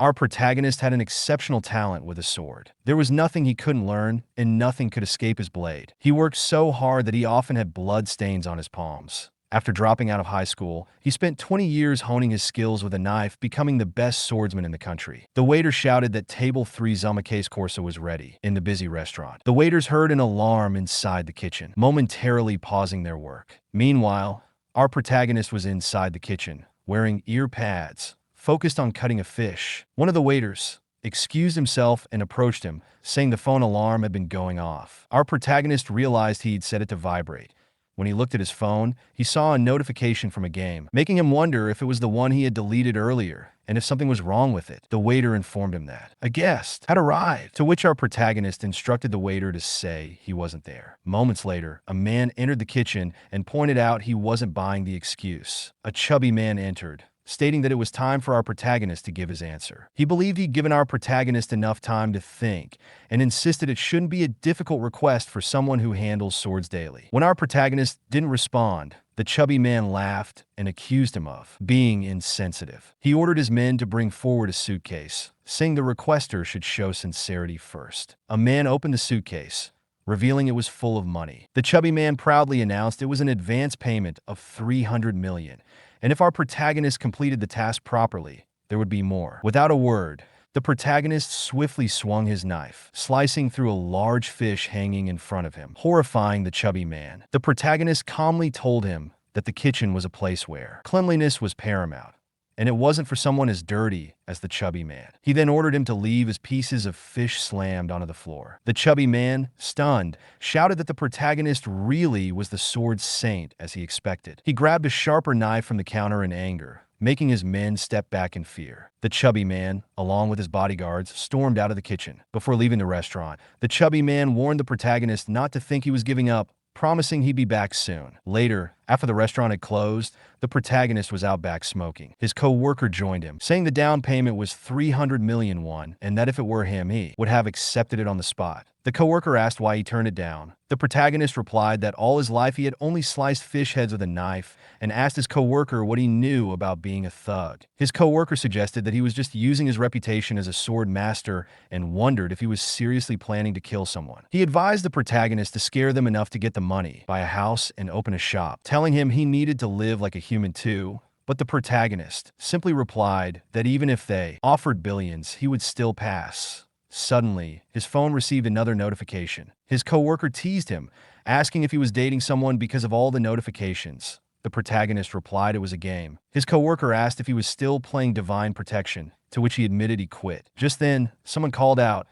Our protagonist had an exceptional talent with a sword. There was nothing he couldn't learn, and nothing could escape his blade. He worked so hard that he often had blood stains on his palms. After dropping out of high school, he spent 20 years honing his skills with a knife, becoming the best swordsman in the country. The waiter shouted that table 3 Zamakase Corsa was ready in the busy restaurant. The waiters heard an alarm inside the kitchen, momentarily pausing their work. Meanwhile, our protagonist was inside the kitchen, wearing ear pads, focused on cutting a fish. One of the waiters excused himself and approached him, saying the phone alarm had been going off. Our protagonist realized he'd set it to vibrate. When he looked at his phone, he saw a notification from a game, making him wonder if it was the one he had deleted earlier and if something was wrong with it. The waiter informed him that a guest had arrived, to which our protagonist instructed the waiter to say he wasn't there. Moments later, a man entered the kitchen and pointed out he wasn't buying the excuse. A chubby man entered, stating that it was time for our protagonist to give his answer. He believed he'd given our protagonist enough time to think and insisted it shouldn't be a difficult request for someone who handles swords daily. When our protagonist didn't respond, the chubby man laughed and accused him of being insensitive. He ordered his men to bring forward a suitcase, saying the requester should show sincerity first. A man opened the suitcase, revealing it was full of money. The chubby man proudly announced it was an advance payment of 300 million. And if our protagonist completed the task properly, there would be more. Without a word, the protagonist swiftly swung his knife, slicing through a large fish hanging in front of him, horrifying the chubby man. The protagonist calmly told him that the kitchen was a place where cleanliness was paramount, and it wasn't for someone as dirty as the chubby man. He then ordered him to leave as pieces of fish slammed onto the floor. The chubby man, stunned, shouted that the protagonist really was the sword saint as he expected. He grabbed a sharper knife from the counter in anger, making his men step back in fear. The chubby man, along with his bodyguards, stormed out of the kitchen. Before leaving the restaurant, the chubby man warned the protagonist not to think he was giving up, promising he'd be back soon. Later, after the restaurant had closed, the protagonist was out back smoking. His co-worker joined him, saying the down payment was 300 million won, and that if it were him, he would have accepted it on the spot. The co-worker asked why he turned it down. The protagonist replied that all his life he had only sliced fish heads with a knife, and asked his co-worker what he knew about being a thug. His co-worker suggested that he was just using his reputation as a sword master and wondered if he was seriously planning to kill someone. He advised the protagonist to scare them enough to get the money, buy a house, and open a shop, telling him he needed to live like a human too. But the protagonist simply replied that even if they offered billions, he would still pass. Suddenly, his phone received another notification. His co-worker teased him, asking if he was dating someone because of all the notifications. The protagonist replied it was a game. His co-worker asked if he was still playing Divine Protection, to which he admitted he quit. Just then, someone called out,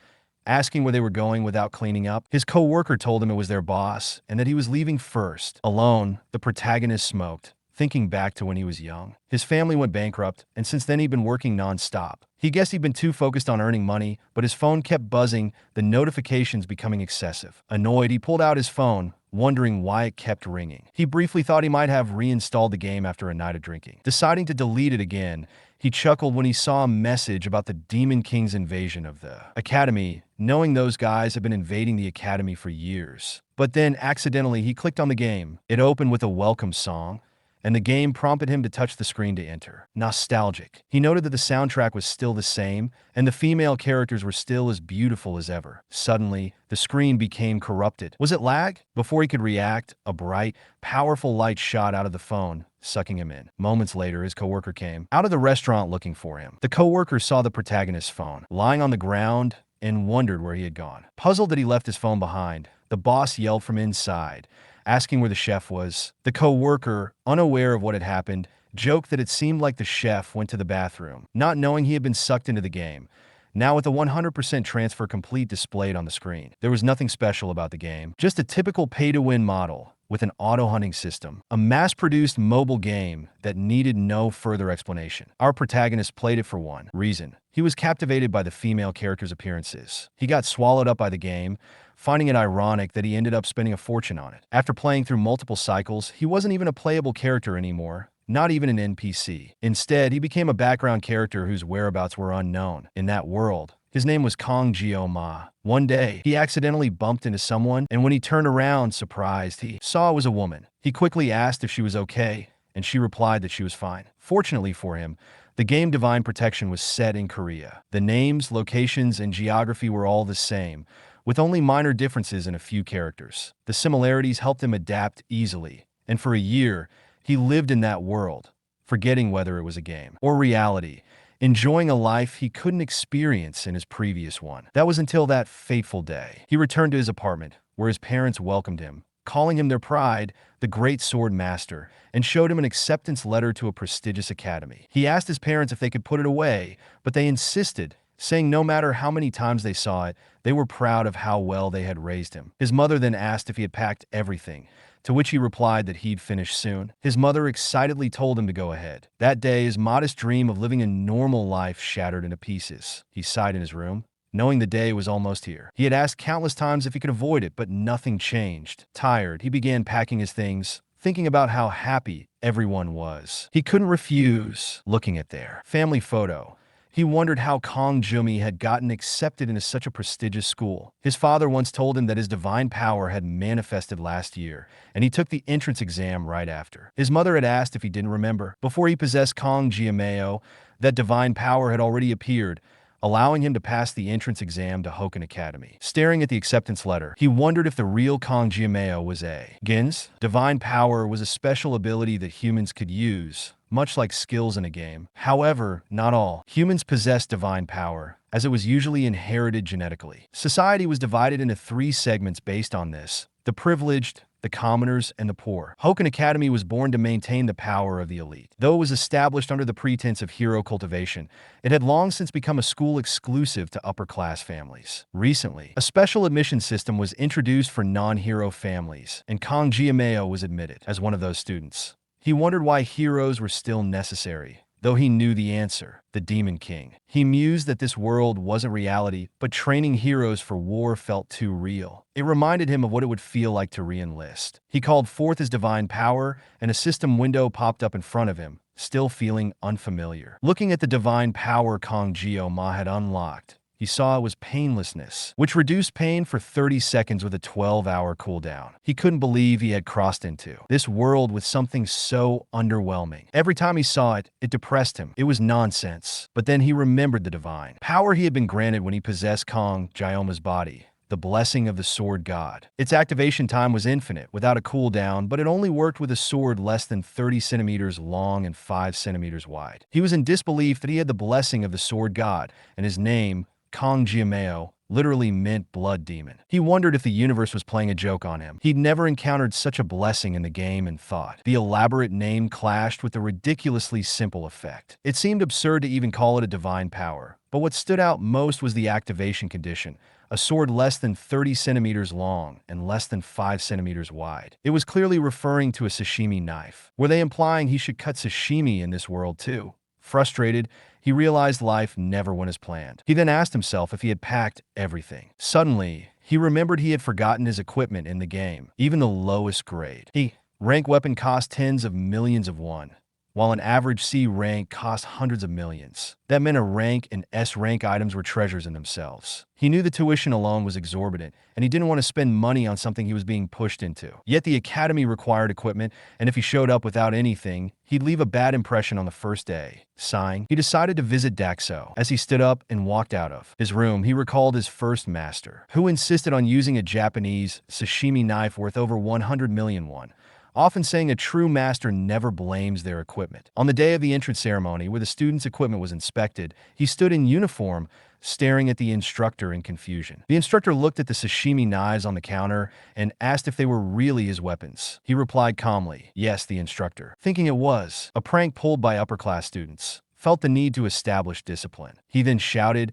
asking where they were going without cleaning up. His co-worker told him it was their boss and that he was leaving first. Alone, the protagonist smoked, thinking back to when he was young. His family went bankrupt, and since then he'd been working non-stop. He guessed he'd been too focused on earning money, but his phone kept buzzing, the notifications becoming excessive. Annoyed, he pulled out his phone, wondering why it kept ringing. He briefly thought he might have reinstalled the game after a night of drinking. Deciding to delete it again, he chuckled when he saw a message about the Demon King's invasion of the Academy, knowing those guys had been invading the Academy for years. But then, accidentally, he clicked on the game. It opened with a welcome song, and the game prompted him to touch the screen to enter. Nostalgic. He noted that the soundtrack was still the same, and the female characters were still as beautiful as ever. Suddenly, the screen became corrupted. Was it lag? Before he could react, a bright, powerful light shot out of the phone, sucking him in. Moments later, his coworker came out of the restaurant looking for him. The coworker saw the protagonist's phone lying on the ground and wondered where he had gone. Puzzled that he left his phone behind, the boss yelled from inside, asking where the chef was. The co-worker, unaware of what had happened, joked that it seemed like the chef went to the bathroom, not knowing he had been sucked into the game. Now with a 100% transfer complete displayed on the screen. There was nothing special about the game, just a typical pay-to-win model with an auto-hunting system, a mass-produced mobile game that needed no further explanation. Our protagonist played it for one reason. He was captivated by the female character's appearances. He got swallowed up by the game, finding it ironic that he ended up spending a fortune on it. After playing through multiple cycles, he wasn't even a playable character anymore, not even an NPC. Instead, he became a background character whose whereabouts were unknown. In that world, his name was Kong Jio Ma. One day, he accidentally bumped into someone, and when he turned around, surprised, he saw it was a woman. He quickly asked if she was okay, and she replied that she was fine. Fortunately for him, The game Divine Protection was set in Korea. The names, locations, and geography were all the same, with only minor differences in a few characters. The similarities helped him adapt easily, and for a year, he lived in that world, forgetting whether it was a game or reality, enjoying a life he couldn't experience in his previous one. That was until that fateful day. He returned to his apartment, where his parents welcomed him, calling him their pride, the great sword master, and showed him an acceptance letter to a prestigious academy. He asked his parents if they could put it away, but they insisted, saying no matter how many times they saw it, they were proud of how well they had raised him. His mother then asked if he had packed everything, to which he replied that he'd finish soon. His mother excitedly told him to go ahead. That day, his modest dream of living a normal life shattered into pieces. He sighed in his room, knowing the day was almost here. He had asked countless times if he could avoid it, but nothing changed. Tired, he began packing his things, thinking about how happy everyone was. He couldn't refuse looking at their family photo. He wondered how Kong Jumi had gotten accepted into such a prestigious school. His father once told him that his divine power had manifested last year, and he took the entrance exam right after. His mother had asked if he didn't remember. Before he possessed Kong Jiameo, that divine power had already appeared, allowing him to pass the entrance exam to Hokan Academy. Staring at the acceptance letter, he wondered if the real Kong Jiameo was a Gins. Divine power was a special ability that humans could use, much like skills in a game. However, not all humans possessed divine power, as it was usually inherited genetically. Society was divided into 3 segments based on this: the privileged, the commoners, and the poor. Hokan Academy was born to maintain the power of the elite. Though it was established under the pretense of hero cultivation, it had long since become a school exclusive to upper-class families. Recently, a special admission system was introduced for non-hero families, and Kong Jiameo was admitted as one of those students. He wondered why heroes were still necessary, though he knew the answer: the Demon King. He mused that this world wasn't reality, but training heroes for war felt too real. It reminded him of what it would feel like to re-enlist. He called forth his divine power, and a system window popped up in front of him, still feeling unfamiliar. Looking at the divine power Kong Jioma had unlocked, he saw it was painlessness, which reduced pain for 30 seconds with a 12-hour cooldown. He couldn't believe he had crossed into this world with something so underwhelming. Every time he saw it, it depressed him. It was nonsense. But then he remembered the divine power he had been granted when he possessed Kong Jioma's body: the blessing of the sword god. Its activation time was infinite, without a cooldown, but it only worked with a sword less than 30 centimeters long and 5 centimeters wide. He was in disbelief that he had the blessing of the sword god, and his name, Kong Jiameo, literally meant blood demon. He wondered if the universe was playing a joke on him. He'd never encountered such a blessing in the game and thought the elaborate name clashed with the ridiculously simple effect. It seemed absurd to even call it a divine power, but what stood out most was the activation condition: a sword less than 30 centimeters long and less than 5 centimeters wide. It was clearly referring to a sashimi knife. Were they implying he should cut sashimi in this world too? Frustrated, he realized life never went as planned. He then asked himself if he had packed everything. Suddenly, he remembered he had forgotten his equipment in the game, even the lowest grade. Rank weapon cost tens of millions of won, while an average C rank cost hundreds of millions. That meant a rank and S rank items were treasures in themselves. He knew the tuition alone was exorbitant, and he didn't want to spend money on something he was being pushed into. Yet the academy required equipment, and if he showed up without anything, he'd leave a bad impression on the first day. Sighing, he decided to visit Daxo. As he stood up and walked out of his room, he recalled his first master, who insisted on using a Japanese sashimi knife worth over 100 million won, often saying a true master never blames their equipment. On the day of the entrance ceremony, where the student's equipment was inspected, he stood in uniform, staring at the instructor in confusion. The instructor looked at the sashimi knives on the counter and asked if they were really his weapons. He replied calmly, yes, the instructor, thinking it was a prank pulled by upper-class students, felt the need to establish discipline. He then shouted,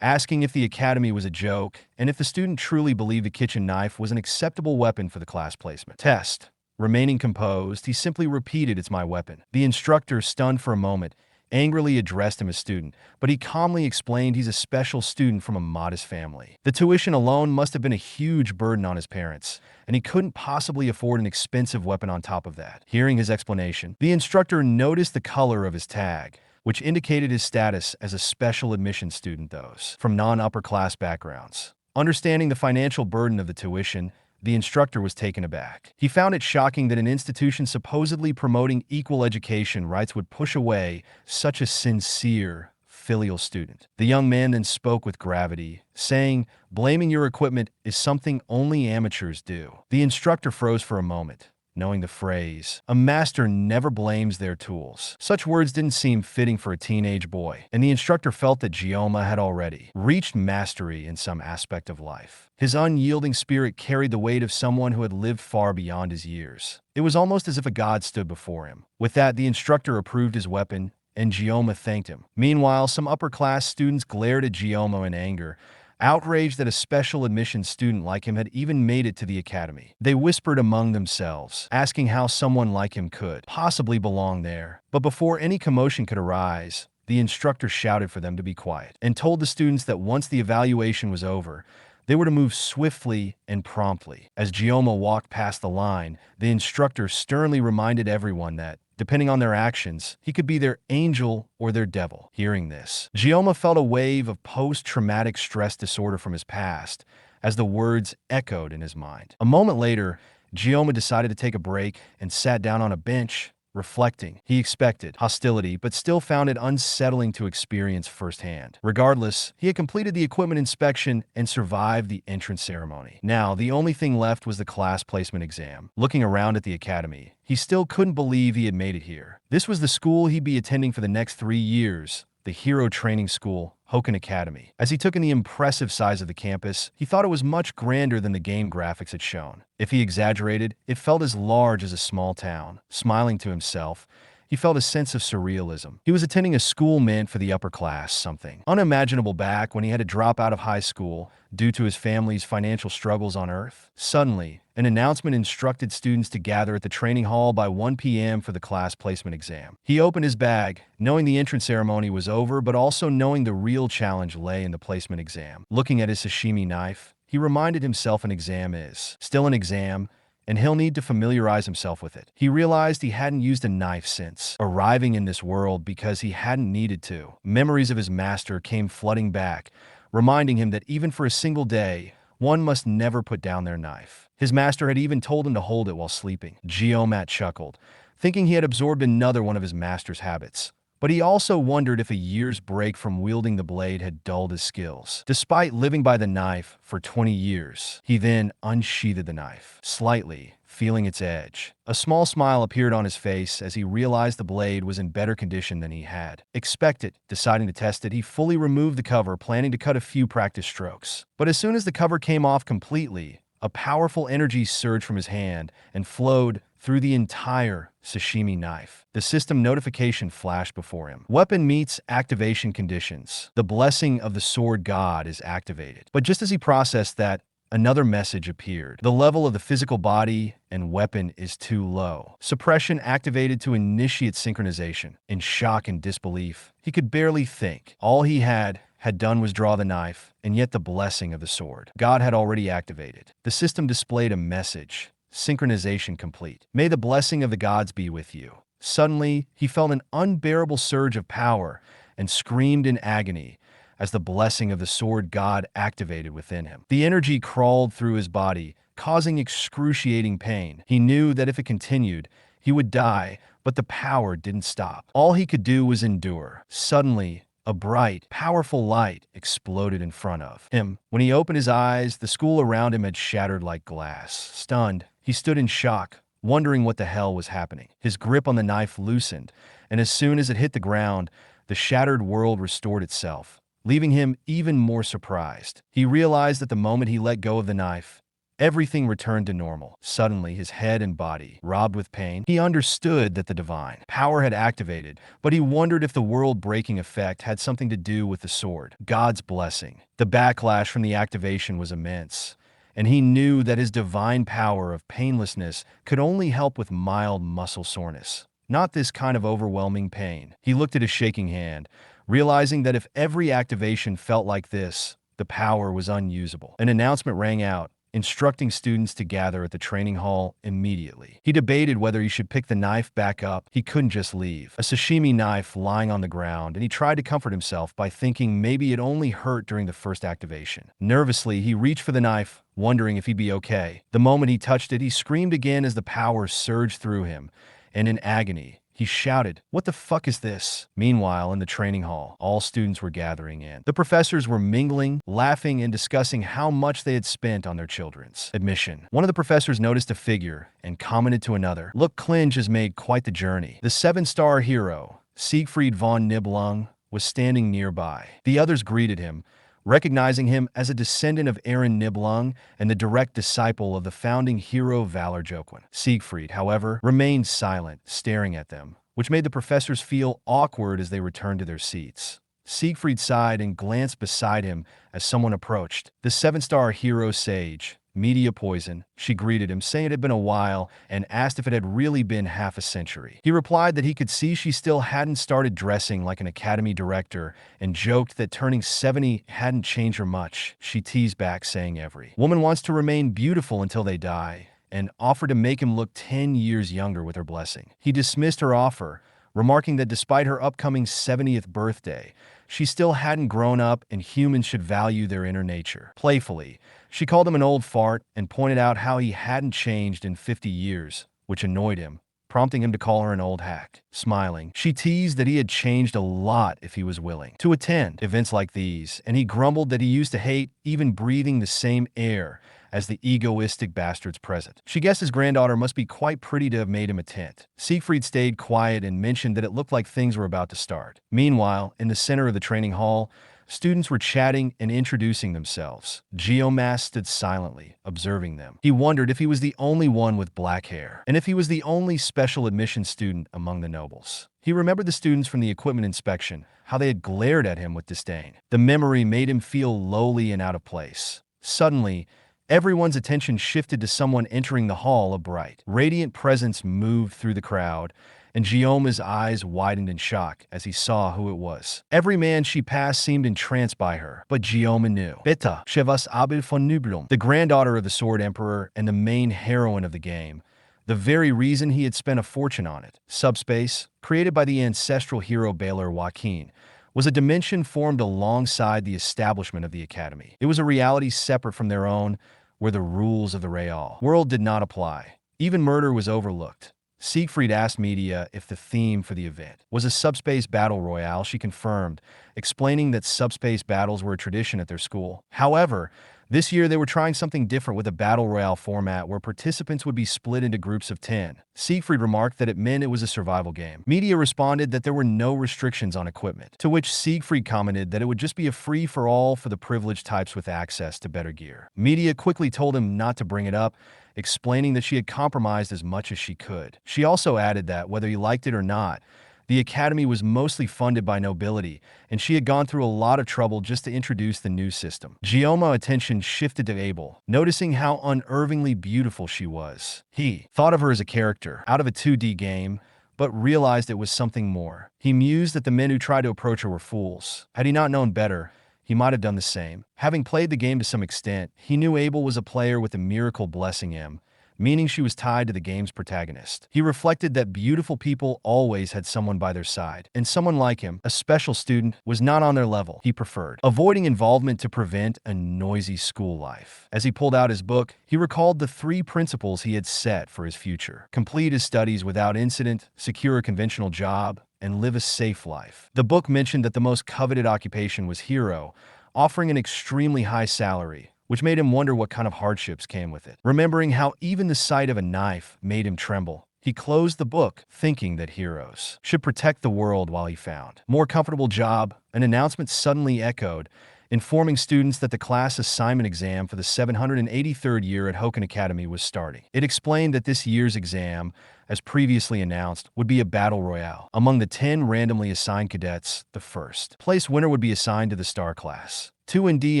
asking if the academy was a joke and if the student truly believed the kitchen knife was an acceptable weapon for the class placement test. Remaining composed, he simply repeated, "It's my weapon." The instructor, stunned for a moment, angrily addressed him as student, but he calmly explained he's a special student from a modest family. The tuition alone must have been a huge burden on his parents, and he couldn't possibly afford an expensive weapon on top of that. Hearing his explanation, the instructor noticed the color of his tag, which indicated his status as a special admission student, those from non-upper class backgrounds. Understanding the financial burden of the tuition, The instructor was taken aback. He found it shocking that an institution supposedly promoting equal education rights would push away such a sincere, filial student. The young man then spoke with gravity, saying, "Blaming your equipment is something only amateurs do." The instructor froze for a moment, knowing the phrase, "A master never blames their tools." Such words didn't seem fitting for a teenage boy, and the instructor felt that Gioma had already reached mastery in some aspect of life. His unyielding spirit carried the weight of someone who had lived far beyond his years. It was almost as if a god stood before him. With that, the instructor approved his weapon, and Gioma thanked him. Meanwhile, some upper-class students glared at Gioma in anger, outraged that a special admissions student like him had even made it to the academy. They whispered among themselves, asking how someone like him could possibly belong there. But before any commotion could arise, the instructor shouted for them to be quiet and told the students that once the evaluation was over, they were to move swiftly and promptly. As Gioma walked past the line, the instructor sternly reminded everyone that, depending on their actions, he could be their angel or their devil. Hearing this, Gioma felt a wave of post-traumatic stress disorder from his past as the words echoed in his mind. A moment later, Gioma decided to take a break and sat down on a bench, reflecting. He expected hostility, but still found it unsettling to experience firsthand. Regardless, he had completed the equipment inspection and survived the entrance ceremony. Now, the only thing left was the class placement exam. Looking around at the academy, he still couldn't believe he had made it here. This was the school he'd be attending for the next 3 years, the hero training school, Hoken Academy. As he took in the impressive size of the campus, he thought it was much grander than the game graphics had shown. If he exaggerated, it felt as large as a small town. Smiling to himself, he felt a sense of surrealism. He was attending a school meant for the upper class, something unimaginable back when he had to drop out of high school due to his family's financial struggles on Earth. Suddenly, an announcement instructed students to gather at the training hall by 1 p.m. for the class placement exam. He opened his bag, knowing the entrance ceremony was over, but also knowing the real challenge lay in the placement exam. Looking at his sashimi knife, he reminded himself an exam is still an exam, and he'll need to familiarize himself with it. He realized he hadn't used a knife since arriving in this world because he hadn't needed to. Memories of his master came flooding back, reminding him that even for a single day, one must never put down their knife. His master had even told him to hold it while sleeping. Gioma chuckled, thinking he had absorbed another one of his master's habits. But he also wondered if a year's break from wielding the blade had dulled his skills. Despite living by the knife for 20 years, he then unsheathed the knife, slightly, feeling its edge. A small smile appeared on his face as he realized the blade was in better condition than he had expected. Deciding to test it, he fully removed the cover, planning to cut a few practice strokes. But as soon as the cover came off completely, a powerful energy surged from his hand and flowed through the entire sashimi knife. The system notification flashed before him. Weapon meets activation conditions. The blessing of the sword god is activated. But just as he processed that, another message appeared. The level of the physical body and weapon is too low. Suppression activated to initiate synchronization. In shock and disbelief, he could barely think. All he had done was draw the knife, and yet the blessing of the sword god had already activated. The system displayed a message. Synchronization complete. May the blessing of the gods be with you. Suddenly, he felt an unbearable surge of power and screamed in agony as the blessing of the sword god activated within him. The energy crawled through his body, causing excruciating pain. He knew that if it continued, he would die, but the power didn't stop. All he could do was endure. Suddenly, a bright, powerful light exploded in front of him. When he opened his eyes, the school around him had shattered like glass. Stunned, he stood in shock, wondering what the hell was happening. His grip on the knife loosened, and as soon as it hit the ground, the shattered world restored itself, leaving him even more surprised. He realized that the moment he let go of the knife, everything returned to normal. Suddenly, his head and body, robbed with pain, he understood that the divine power had activated, but he wondered if the world-breaking effect had something to do with the sword god's blessing. The backlash from the activation was immense, and he knew that his divine power of painlessness could only help with mild muscle soreness, not this kind of overwhelming pain. He looked at his shaking hand, realizing that if every activation felt like this, the power was unusable. An announcement rang out, instructing students to gather at the training hall immediately. He debated whether he should pick the knife back up. He couldn't just leave a sashimi knife lying on the ground, and he tried to comfort himself by thinking maybe it only hurt during the first activation. Nervously, he reached for the knife, wondering if he'd be okay. The moment he touched it, he screamed again as the power surged through him, and in agony, he shouted, "What the fuck is this?" Meanwhile, in the training hall, all students were gathering in. The professors were mingling, laughing, and discussing how much they had spent on their children's admission. One of the professors noticed a figure and commented to another, "Look, Klinge has made quite the journey." The 7-star hero, Siegfried von Nibelung, was standing nearby. The others greeted him, recognizing him as a descendant of Aaron Nibelung and the direct disciple of the founding hero Valor Joquin. Siegfried, however, remained silent, staring at them, which made the professors feel awkward as they returned to their seats. Siegfried sighed and glanced beside him as someone approached. The 7-star hero sage, Media Poison. She greeted him, saying it had been a while, and asked if it had really been half a century. He replied that he could see she still hadn't started dressing like an academy director, and joked that turning 70 hadn't changed her much. She teased back, saying every woman wants to remain beautiful until they die, and offered to make him look 10 years younger with her blessing. He dismissed her offer, remarking that despite her upcoming 70th birthday, she still hadn't grown up and humans should value their inner nature. Playfully, she called him an old fart and pointed out how he hadn't changed in 50 years, which annoyed him, prompting him to call her an old hack. Smiling, she teased that he had changed a lot if he was willing to attend events like these, and he grumbled that he used to hate even breathing the same air as the egoistic bastards present. She guessed his granddaughter must be quite pretty to have made him a tent. Siegfried stayed quiet and mentioned that it looked like things were about to start. Meanwhile, in the center of the training hall, students were chatting and introducing themselves. Geomas stood silently, observing them. He wondered if he was the only one with black hair, and if he was the only special admission student among the nobles. He remembered the students from the equipment inspection, how they had glared at him with disdain. The memory made him feel lowly and out of place. Suddenly, everyone's attention shifted to someone entering the hall. A bright, radiant presence moved through the crowd, and Gioma's eyes widened in shock as he saw who it was. Every man she passed seemed entranced by her, but Gioma knew. Beta, Chevas Abel von Nibelung, the granddaughter of the Sword Emperor and the main heroine of the game, the very reason he had spent a fortune on it. Subspace, created by the ancestral hero Baylor Joaquin, was a dimension formed alongside the establishment of the Academy. It was a reality separate from their own, where the rules of the Real world did not apply. Even murder was overlooked. Siegfried asked Media if the theme for the event was a subspace battle royale. She confirmed, explaining that subspace battles were a tradition at their school. However, this year they were trying something different with a battle royale format where participants would be split into groups of 10. Siegfried remarked that it meant it was a survival game. Media responded that there were no restrictions on equipment, to which Siegfried commented that it would just be a free-for-all for the privileged types with access to better gear. Media quickly told him not to bring it up, explaining that she had compromised as much as she could. She also added that, whether he liked it or not, the Academy was mostly funded by nobility, and she had gone through a lot of trouble just to introduce the new system. Gioma's attention shifted to Abel, noticing how unervingly beautiful she was. He thought of her as a character out of a 2D game, but realized it was something more. He mused that the men who tried to approach her were fools. Had he not known better, he might have done the same. Having played the game to some extent, he knew Abel was a player with a miracle blessing him, meaning she was tied to the game's protagonist. He reflected that beautiful people always had someone by their side, and someone like him, a special student, was not on their level. He preferred avoiding involvement to prevent a noisy school life. As he pulled out his book, he recalled the 3 principles he had set for his future: complete his studies without incident, secure a conventional job, and live a safe life. The book mentioned that the most coveted occupation was hero, offering an extremely high salary, which made him wonder what kind of hardships came with it. Remembering how even the sight of a knife made him tremble, he closed the book, thinking that heroes should protect the world while he found more comfortable job. An announcement suddenly echoed, informing students that the class assignment exam for the 783rd year at Hoken Academy was starting. It explained that this year's exam, as previously announced, would be a battle royale. Among the 10 randomly assigned cadets, the first place winner would be assigned to the Star class, 2 and D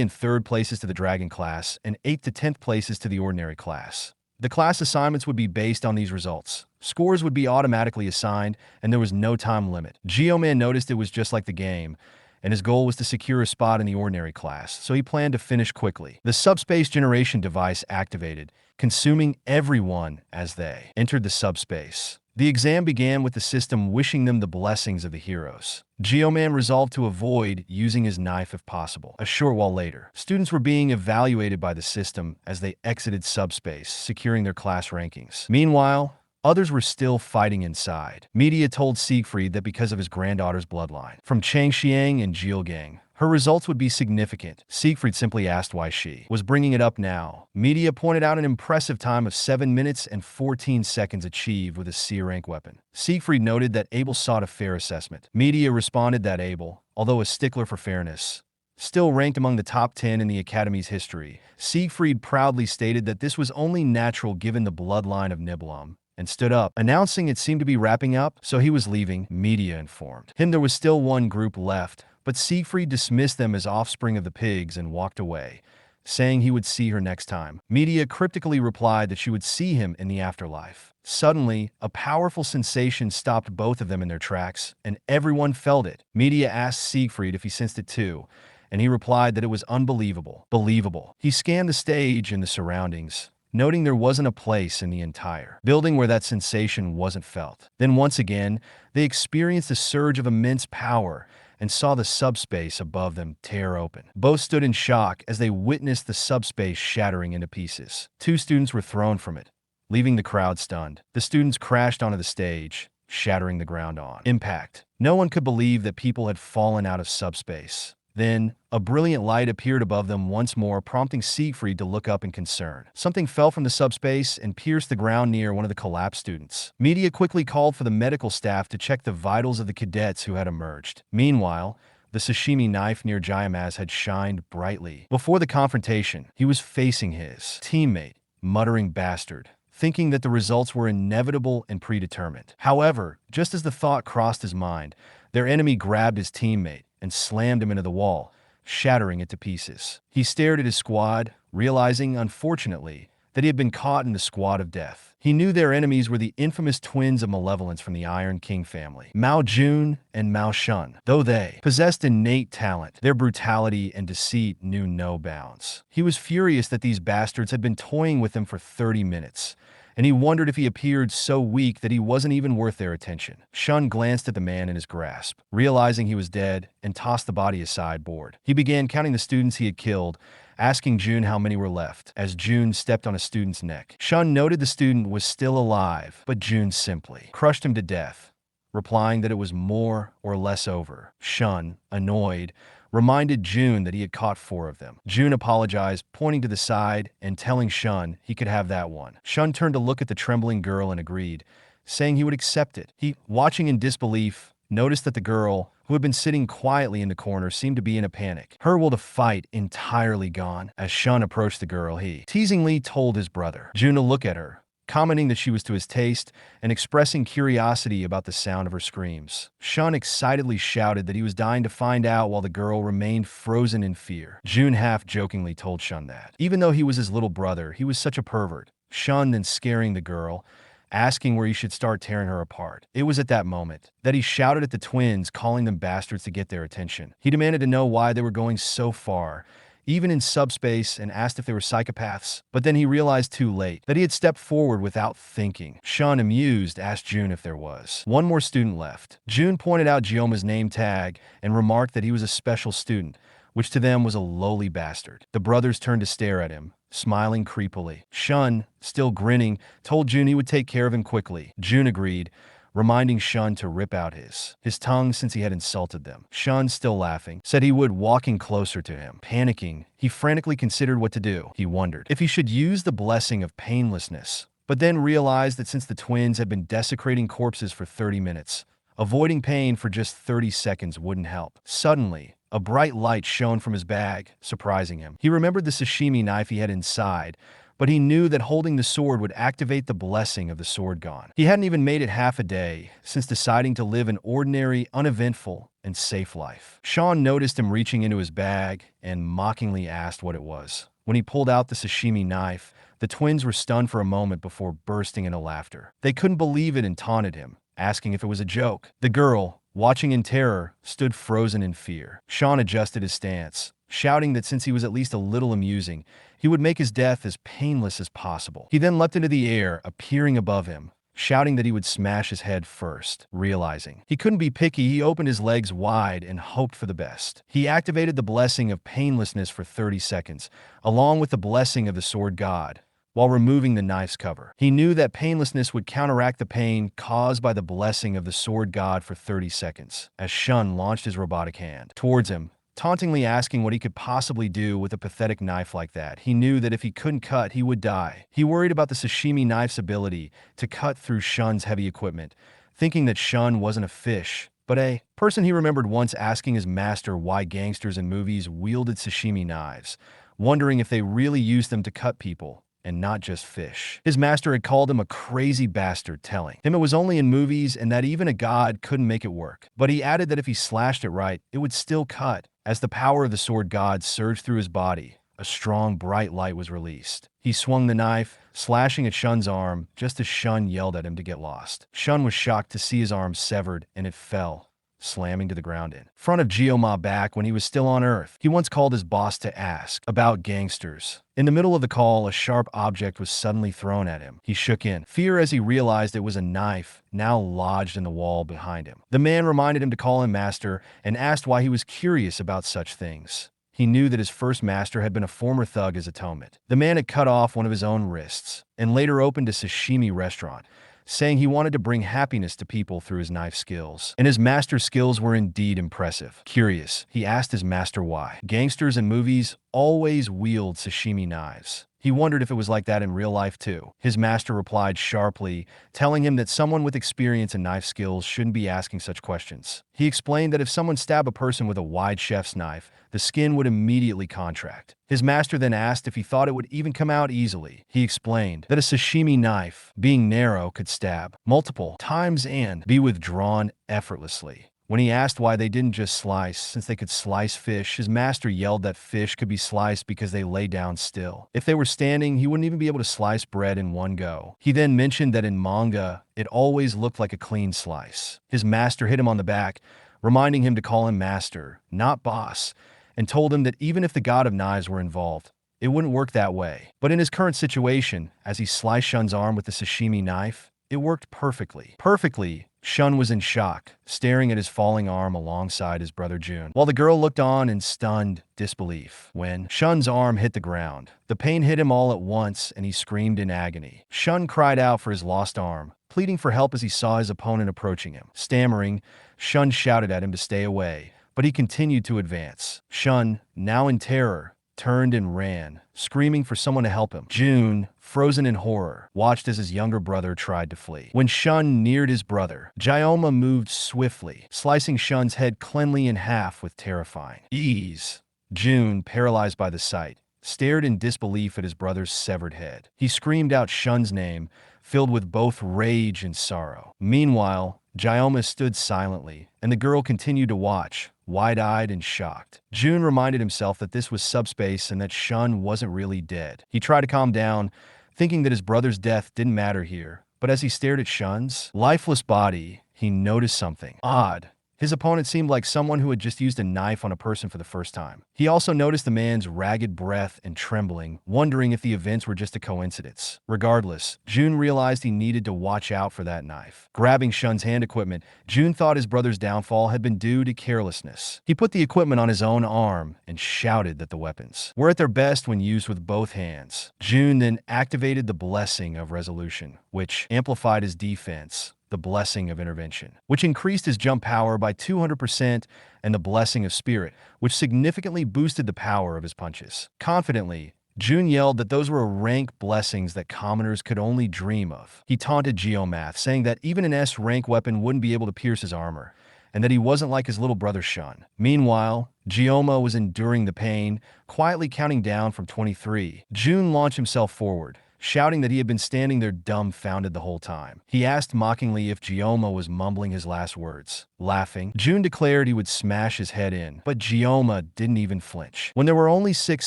and 3rd places to the Dragon class, and 8th to 10th places to the Ordinary class. The class assignments would be based on these results. Scores would be automatically assigned, and there was no time limit. Geoman noticed it was just like the game, and his goal was to secure a spot in the ordinary class, so he planned to finish quickly. The subspace generation device activated, consuming everyone as they entered the subspace. The exam began with the system wishing them the blessings of the heroes. Geoman resolved to avoid using his knife if possible. A short while later, students were being evaluated by the system as they exited subspace, securing their class rankings. Meanwhile, others were still fighting inside. Media told Siegfried that because of his granddaughter's bloodline from Changxiang and Jilgang, her results would be significant. Siegfried simply asked why she was bringing it up now. Media pointed out an impressive time of 7 minutes and 14 seconds achieved with a C-rank weapon. Siegfried noted that Abel sought a fair assessment. Media responded that Abel, although a stickler for fairness, still ranked among the top 10 in the Academy's history. Siegfried proudly stated that this was only natural given the bloodline of Nibelung, and stood up, announcing it seemed to be wrapping up, so he was leaving. Media informed him there was still one group left, but Siegfried dismissed them as offspring of the pigs and walked away, saying he would see her next time. Media cryptically replied that she would see him in the afterlife. Suddenly, a powerful sensation stopped both of them in their tracks, and everyone felt it. Media asked Siegfried if he sensed it too, and he replied that it was unbelievable. Believable. He scanned the stage and the surroundings, noting there wasn't a place in the entire building where that sensation wasn't felt. Then once again, they experienced a surge of immense power and saw the subspace above them tear open. Both stood in shock as they witnessed the subspace shattering into pieces. 2 students were thrown from it, leaving the crowd stunned. The students crashed onto the stage, shattering the ground on impact. No one could believe that people had fallen out of subspace. Then, a brilliant light appeared above them once more, prompting Siegfried to look up in concern. Something fell from the subspace and pierced the ground near one of the collapsed students. Media quickly called for the medical staff to check the vitals of the cadets who had emerged. Meanwhile, the sashimi knife near Jayamaz had shined brightly. Before the confrontation, he was facing his teammate, muttering bastard, thinking that the results were inevitable and predetermined. However, just as the thought crossed his mind, their enemy grabbed his teammate and slammed him into the wall, shattering it to pieces. He stared at his squad, realizing, unfortunately, that he had been caught in the squad of death. He knew their enemies were the infamous twins of malevolence from the Iron King family, Mao Jun and Mao Shun. Though they possessed innate talent, their brutality and deceit knew no bounds. He was furious that these bastards had been toying with him for 30 minutes, and he wondered if he appeared so weak that he wasn't even worth their attention. Shun glanced at the man in his grasp, realizing he was dead, and tossed the body aside, bored. He began counting the students he had killed, asking Jun how many were left, as Jun stepped on a student's neck. Shun noted the student was still alive, but Jun simply crushed him to death, replying that it was more or less over. Shun, annoyed, reminded Jun that he had caught 4 of them. Jun apologized, pointing to the side and telling Shun he could have that one. Shun turned to look at the trembling girl and agreed, saying he would accept it. He, watching in disbelief, noticed that the girl, who had been sitting quietly in the corner, seemed to be in a panic, her will to fight entirely gone. As Shun approached the girl, he teasingly told his brother Jun to look at her, commenting that she was to his taste and expressing curiosity about the sound of her screams. Shun excitedly shouted that he was dying to find out, while the girl remained frozen in fear. Jun half-jokingly told Shun that, even though he was his little brother, he was such a pervert. Shun then scaring the girl, asking where he should start tearing her apart. It was at that moment that he shouted at the twins, calling them bastards to get their attention. He demanded to know why they were going so far, even in subspace, and asked if they were psychopaths. But then he realized too late that he had stepped forward without thinking. Shun, amused, asked Jun if there was one more student left. Jun pointed out Gioma's name tag and remarked that he was a special student, which to them was a lowly bastard. The brothers turned to stare at him, smiling creepily. Shun, still grinning, told Jun he would take care of him quickly. Jun agreed, reminding Shun to rip out his tongue since he had insulted them. Shun, still laughing, said he would, walking closer to him. Panicking, he frantically considered what to do. He wondered if he should use the blessing of painlessness, but then realized that since the twins had been desecrating corpses for 30 minutes, avoiding pain for just 30 seconds wouldn't help. Suddenly, a bright light shone from his bag, surprising him. He remembered the sashimi knife he had inside, but he knew that holding the sword would activate the blessing of the sword god. He hadn't even made it half a day since deciding to live an ordinary, uneventful, and safe life. Sean noticed him reaching into his bag and mockingly asked what it was. When he pulled out the sashimi knife, the twins were stunned for a moment before bursting into laughter. They couldn't believe it and taunted him, asking if it was a joke. The girl, watching in terror, stood frozen in fear. Sean adjusted his stance, shouting that since he was at least a little amusing, he would make his death as painless as possible. He then leapt into the air, appearing above him, shouting that he would smash his head first. Realizing he couldn't be picky, he opened his legs wide and hoped for the best. He activated the blessing of painlessness for 30 seconds, along with the blessing of the sword god, while removing the knife's cover. He knew that painlessness would counteract the pain caused by the blessing of the sword god for 30 seconds. As Shun launched his robotic hand towards him, tauntingly asking what he could possibly do with a pathetic knife like that, he knew that if he couldn't cut, he would die. He worried about the Sashimi knife's ability to cut through Shun's heavy equipment, thinking that Shun wasn't a fish, but a person. He remembered once asking his master why gangsters in movies wielded sashimi knives, wondering if they really used them to cut people and not just fish. His master had called him a crazy bastard, telling him it was only in movies and that even a god couldn't make it work. But he added that if he slashed it right, it would still cut. As the power of the sword god surged through his body, a strong, bright light was released. He swung the knife, slashing at Shun's arm, just as Shun yelled at him to get lost. Shun was shocked to see his arm severed, and it fell, slamming to the ground in front of Geoma back when he was still on Earth. He once called his boss to ask about gangsters. In the middle of the call, a sharp object was suddenly thrown at him. He shook in fear as he realized it was a knife, now lodged in the wall behind him. The man reminded him to call him master and asked why he was curious about such things. He knew that his first master had been a former thug as atonement. The man had cut off one of his own wrists and later opened a sashimi restaurant, saying he wanted to bring happiness to people through his knife skills. And his master's skills were indeed impressive. Curious, he asked his master why gangsters in movies always wield sashimi knives. He wondered if it was like that in real life too. His master replied sharply, telling him that someone with experience in knife skills shouldn't be asking such questions. He explained that if someone stabbed a person with a wide chef's knife, the skin would immediately contract. His master then asked if he thought it would even come out easily. He explained that a sashimi knife, being narrow, could stab multiple times and be withdrawn effortlessly. When he asked why they didn't just slice, since they could slice fish, his master yelled that fish could be sliced because they lay down still. If they were standing, he wouldn't even be able to slice bread in one go. He then mentioned that in manga, it always looked like a clean slice. His master hit him on the back, reminding him to call him master, not boss, and told him that even if the god of knives were involved, it wouldn't work that way. But in his current situation, as he sliced Shun's arm with the sashimi knife, it worked perfectly. Perfectly. Shun was in shock, staring at his falling arm alongside his brother Jun, while the girl looked on in stunned disbelief. When Shun's arm hit the ground, the pain hit him all at once and he screamed in agony. Shun cried out for his lost arm, pleading for help as he saw his opponent approaching him. Stammering, Shun shouted at him to stay away, but he continued to advance. Shun, now in terror, turned and ran, screaming for someone to help him. Jun, frozen in horror, watched as his younger brother tried to flee. When Shun neared his brother, Geoma moved swiftly, slicing Shun's head cleanly in half with terrifying ease. Jun, paralyzed by the sight, stared in disbelief at his brother's severed head. He screamed out Shun's name, filled with both rage and sorrow. Meanwhile, Geoma stood silently, and the girl continued to watch, wide-eyed and shocked. Jun reminded himself that this was subspace and that Shun wasn't really dead. He tried to calm down, thinking that his brother's death didn't matter here. But as he stared at Shun's lifeless body, he noticed something odd. His opponent seemed like someone who had just used a knife on a person for the first time. He also noticed the man's ragged breath and trembling, wondering if the events were just a coincidence. Regardless, Jun realized he needed to watch out for that knife. Grabbing Shun's hand equipment, Jun thought his brother's downfall had been due to carelessness. He put the equipment on his own arm and shouted that the weapons were at their best when used with both hands. Jun then activated the blessing of resolution, which amplified his defense, the blessing of intervention, which increased his jump power by 200%, and the blessing of spirit, which significantly boosted the power of his punches. Confidently, Jun yelled that those were rank blessings that commoners could only dream of. He taunted Geomath, saying that even an S-rank weapon wouldn't be able to pierce his armor, and that he wasn't like his little brother Shun. Meanwhile, Geoma was enduring the pain, quietly counting down from 23. Jun launched himself forward, shouting that he had been standing there dumbfounded the whole time. He asked mockingly if Geoma was mumbling his last words. Laughing, Jun declared he would smash his head in, but Geoma didn't even flinch. When there were only 6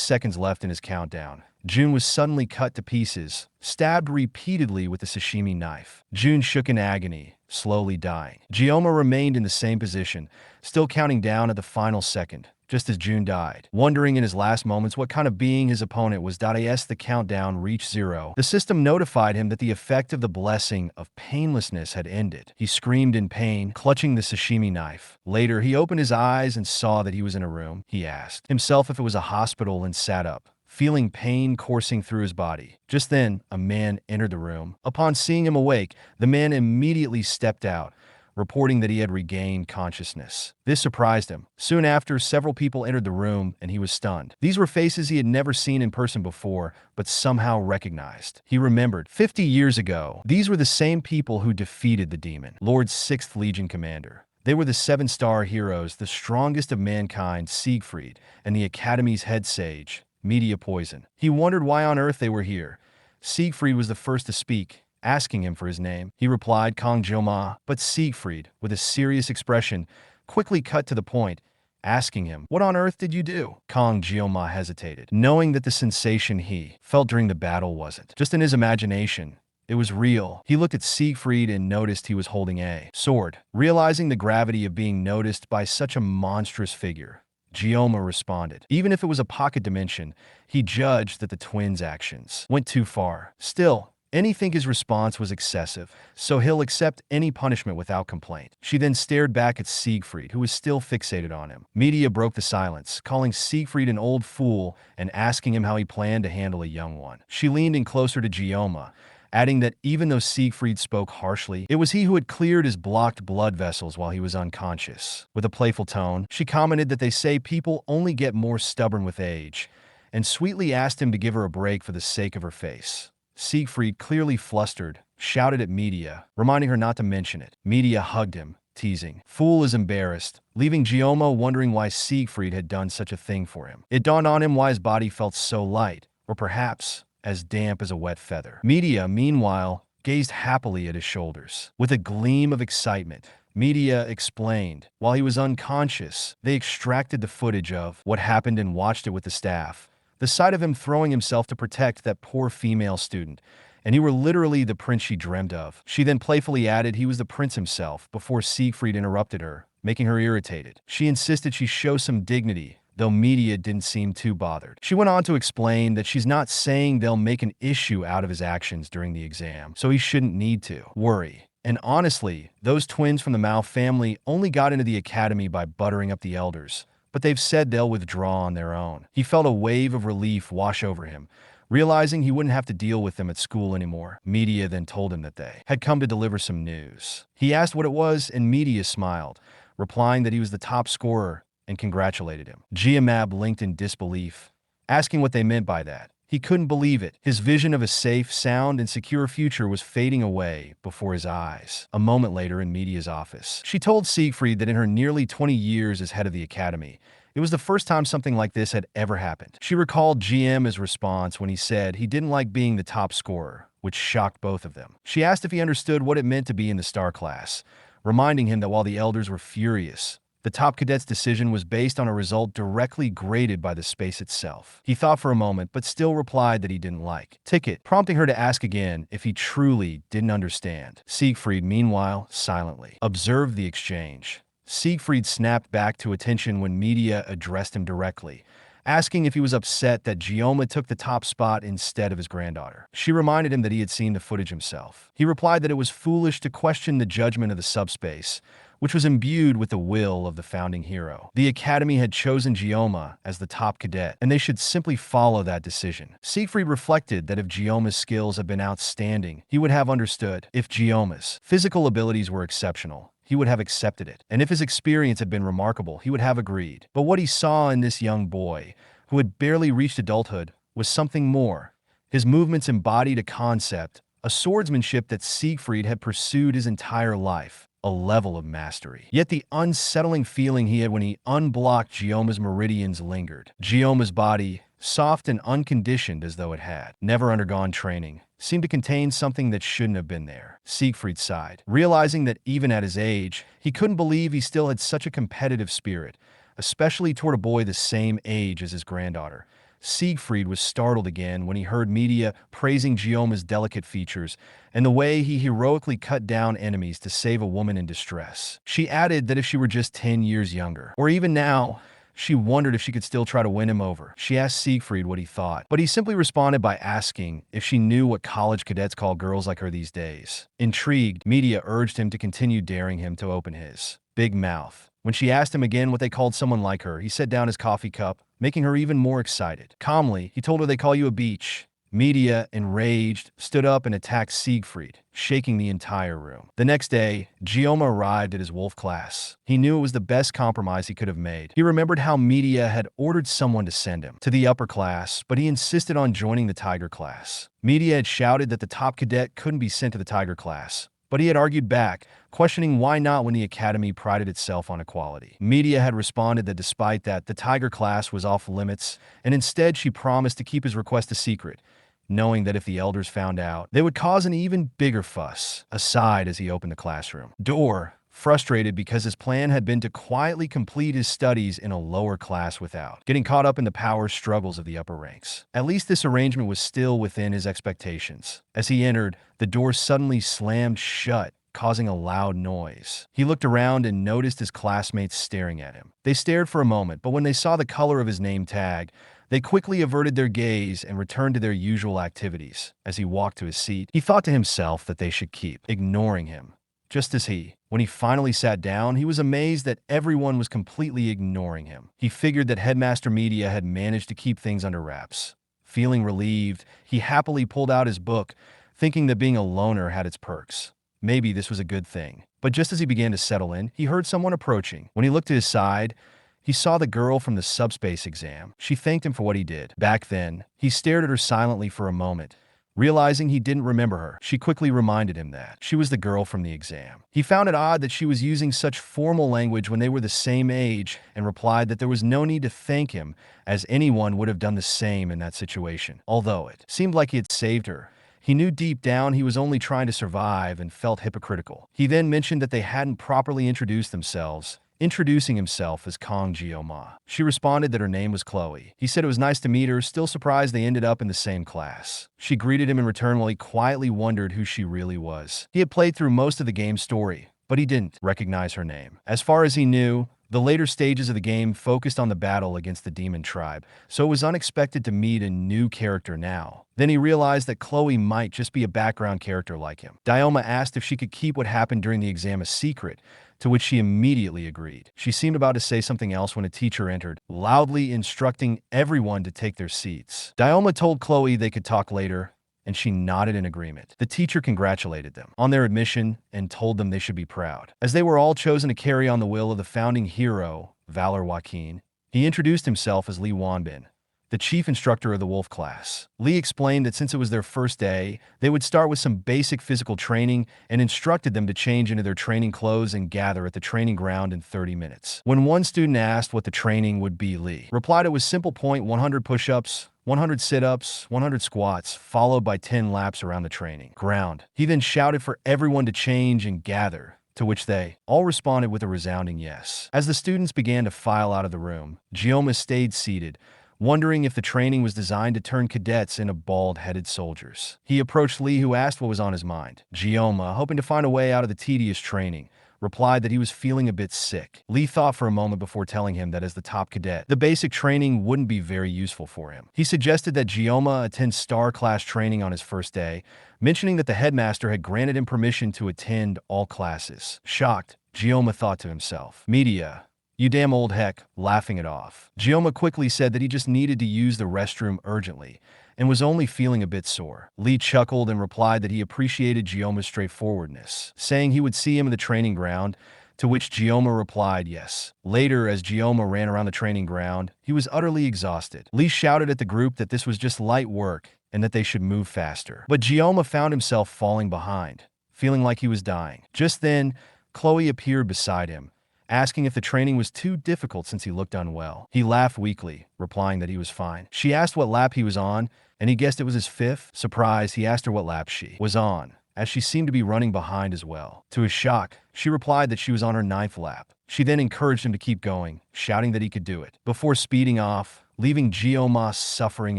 seconds left in his countdown, Jun was suddenly cut to pieces, stabbed repeatedly with the sashimi knife. Jun shook in agony, slowly dying. Gioma remained in the same position, still counting down at the final second, just as June died. Wondering in his last moments what kind of being his opponent was, as the countdown reached 0, the system notified him that the effect of the blessing of painlessness had ended. He screamed in pain, clutching the sashimi knife. Later, he opened his eyes and saw that he was in a room. He asked himself if it was a hospital and sat up, feeling pain coursing through his body. Just then, a man entered the room. Upon seeing him awake, the man immediately stepped out, reporting that he had regained consciousness. This surprised him. Soon after, several people entered the room, and he was stunned. These were faces he had never seen in person before, but somehow recognized. He remembered, 50 years ago, these were the same people who defeated the demon, Lord's 6th Legion commander. They were the 7-star heroes, the strongest of mankind, Siegfried, and the Academy's head sage, Media Poison. He wondered why on earth they were here. Siegfried was the first to speak, asking him for his name. He replied, Kong Jioma, but Siegfried, with a serious expression, quickly cut to the point, asking him, what on earth did you do? Kong Jioma hesitated, knowing that the sensation he felt during the battle wasn't just in his imagination. It was real. He looked at Siegfried and noticed he was holding a sword. Realizing the gravity of being noticed by such a monstrous figure, Gioma responded. Even if it was a pocket dimension, he judged that the twins' actions went too far. Still, Annie think his response was excessive, so he'll accept any punishment without complaint. She then stared back at Siegfried, who was still fixated on him. Media broke the silence, calling Siegfried an old fool and asking him how he planned to handle a young one. She leaned in closer to Gioma, adding that even though Siegfried spoke harshly, it was he who had cleared his blocked blood vessels while he was unconscious. With a playful tone, she commented that they say people only get more stubborn with age, and sweetly asked him to give her a break for the sake of her face. Siegfried, clearly flustered, shouted at Media, reminding her not to mention it. Media hugged him, teasing. Fool is embarrassed, leaving Gioma wondering why Siegfried had done such a thing for him. It dawned on him why his body felt so light, or perhaps as damp as a wet feather. Media, meanwhile, gazed happily at his shoulders. With a gleam of excitement, Media explained. While he was unconscious, they extracted the footage of what happened and watched it with the staff. The sight of him throwing himself to protect that poor female student, and he were literally the prince she dreamed of. She then playfully added he was the prince himself before Siegfried interrupted her, making her irritated. She insisted she show some dignity, though Media didn't seem too bothered. She went on to explain that she's not saying they'll make an issue out of his actions during the exam, so he shouldn't need to worry. And honestly, those twins from the Mao family only got into the academy by buttering up the elders, but they've said they'll withdraw on their own. He felt a wave of relief wash over him, realizing he wouldn't have to deal with them at school anymore. Media then told him that they had come to deliver some news. He asked what it was, and Media smiled, replying that he was the top scorer and congratulated him. Gioma blinked in disbelief, asking what they meant by that. He couldn't believe it. His vision of a safe, sound, and secure future was fading away before his eyes. A moment later in Media's office, she told Siegfried that in her nearly 20 years as head of the academy, it was the first time something like this had ever happened. She recalled GM's response when he said he didn't like being the top scorer, which shocked both of them. She asked if he understood what it meant to be in the star class, reminding him that while the elders were furious, the top cadet's decision was based on a result directly graded by the space itself. He thought for a moment, but still replied that he didn't like ticket, prompting her to ask again if he truly didn't understand. Siegfried, meanwhile, silently observed the exchange. Siegfried snapped back to attention when Media addressed him directly, asking if he was upset that Gioma took the top spot instead of his granddaughter. She reminded him that he had seen the footage himself. He replied that it was foolish to question the judgment of the subspace, which was imbued with the will of the founding hero. The Academy had chosen Gioma as the top cadet, and they should simply follow that decision. Siegfried reflected that if Gioma's skills had been outstanding, he would have understood. If Gioma's physical abilities were exceptional, he would have accepted it. And if his experience had been remarkable, he would have agreed. But what he saw in this young boy, who had barely reached adulthood, was something more. His movements embodied a concept, a swordsmanship that Siegfried had pursued his entire life. A level of mastery. Yet the unsettling feeling he had when he unblocked Gioma's meridians lingered. Gioma's body, soft and unconditioned as though it had never undergone training, seemed to contain something that shouldn't have been there. Siegfried sighed, realizing that even at his age, he couldn't believe he still had such a competitive spirit, especially toward a boy the same age as his granddaughter. Siegfried was startled again when he heard media praising Gioma's delicate features and the way he heroically cut down enemies to save a woman in distress. She added that if she were just 10 years younger, or even now, she wondered if she could still try to win him over. She asked Siegfried what he thought, but he simply responded by asking if she knew what college cadets call girls like her these days. Intrigued, media urged him to continue daring him to open his big mouth. When she asked him again what they called someone like her, he set down his coffee cup, making her even more excited. Calmly, he told her they call you a beach. Media, enraged, stood up and attacked Siegfried, shaking the entire room. The next day, Gioma arrived at his wolf class. He knew it was the best compromise he could have made. He remembered how media had ordered someone to send him to the upper class, but he insisted on joining the tiger class. Media had shouted that the top cadet couldn't be sent to the tiger class, but he had argued back, questioning why not when the academy prided itself on equality. Media had responded that despite that, the tiger class was off limits, and instead she promised to keep his request a secret, knowing that if the elders found out, they would cause an even bigger fuss. Aside as he opened the classroom door, frustrated because his plan had been to quietly complete his studies in a lower class without getting caught up in the power struggles of the upper ranks. At least this arrangement was still within his expectations. As he entered, the door suddenly slammed shut, causing a loud noise. He looked around and noticed his classmates staring at him. They stared for a moment, but when they saw the color of his name tag, they quickly averted their gaze and returned to their usual activities. As he walked to his seat, he thought to himself that they should keep ignoring him. Just as when he finally sat down, he was amazed that everyone was completely ignoring him. He figured that Headmaster Media had managed to keep things under wraps. Feeling relieved, he happily pulled out his book, thinking that being a loner had its perks. Maybe this was a good thing. But just as he began to settle in, he heard someone approaching. When he looked to his side, he saw the girl from the subspace exam. She thanked him for what he did. Back then, he stared at her silently for a moment. Realizing he didn't remember her, she quickly reminded him that she was the girl from the exam. He found it odd that she was using such formal language when they were the same age and replied that there was no need to thank him, as anyone would have done the same in that situation. Although it seemed like he had saved her, he knew deep down he was only trying to survive and felt hypocritical. He then mentioned that they hadn't properly introduced themselves, introducing himself as Kong Gioma. She responded that her name was Chloe. He said it was nice to meet her, still surprised they ended up in the same class. She greeted him in return while he quietly wondered who she really was. He had played through most of the game's story, but he didn't recognize her name. As far as he knew, the later stages of the game focused on the battle against the demon tribe, so it was unexpected to meet a new character now. Then he realized that Chloe might just be a background character like him. Dioma asked if she could keep what happened during the exam a secret, to which she immediately agreed. She seemed about to say something else when a teacher entered, loudly instructing everyone to take their seats. Dioma told Chloe they could talk later, and she nodded in agreement. The teacher congratulated them on their admission and told them they should be proud, as they were all chosen to carry on the will of the founding hero, Valor Joaquin. He introduced himself as Li Wanbin, the chief instructor of the wolf class. Li explained that since it was their first day, they would start with some basic physical training and instructed them to change into their training clothes and gather at the training ground in 30 minutes. When one student asked what the training would be, Li replied it was simple point 100 push-ups, 100 sit-ups, 100 squats, followed by 10 laps around the training ground. He then shouted for everyone to change and gather, to which they all responded with a resounding yes. As the students began to file out of the room, Gioma stayed seated, wondering if the training was designed to turn cadets into bald-headed soldiers. He approached Li, who asked what was on his mind. Gioma, hoping to find a way out of the tedious training, replied that he was feeling a bit sick. Li thought for a moment before telling him that as the top cadet, the basic training wouldn't be very useful for him. He suggested that Gioma attend Star Class training on his first day, mentioning that the headmaster had granted him permission to attend all classes. Shocked, Gioma thought to himself, "Media, you damn old heck," laughing it off. Gioma quickly said that he just needed to use the restroom urgently and was only feeling a bit sore. Li chuckled and replied that he appreciated Gioma's straightforwardness, saying he would see him in the training ground, to which Gioma replied yes. Later, as Gioma ran around the training ground, he was utterly exhausted. Li shouted at the group that this was just light work and that they should move faster. But Gioma found himself falling behind, feeling like he was dying. Just then, Chloe appeared beside him, asking if the training was too difficult since he looked unwell. He laughed weakly, replying that he was fine. She asked what lap he was on, and he guessed it was his 5th. Surprised, he asked her what lap she was on, as she seemed to be running behind as well. To his shock, she replied that she was on her 9th lap. She then encouraged him to keep going, shouting that he could do it. Before speeding off, leaving Gioma suffering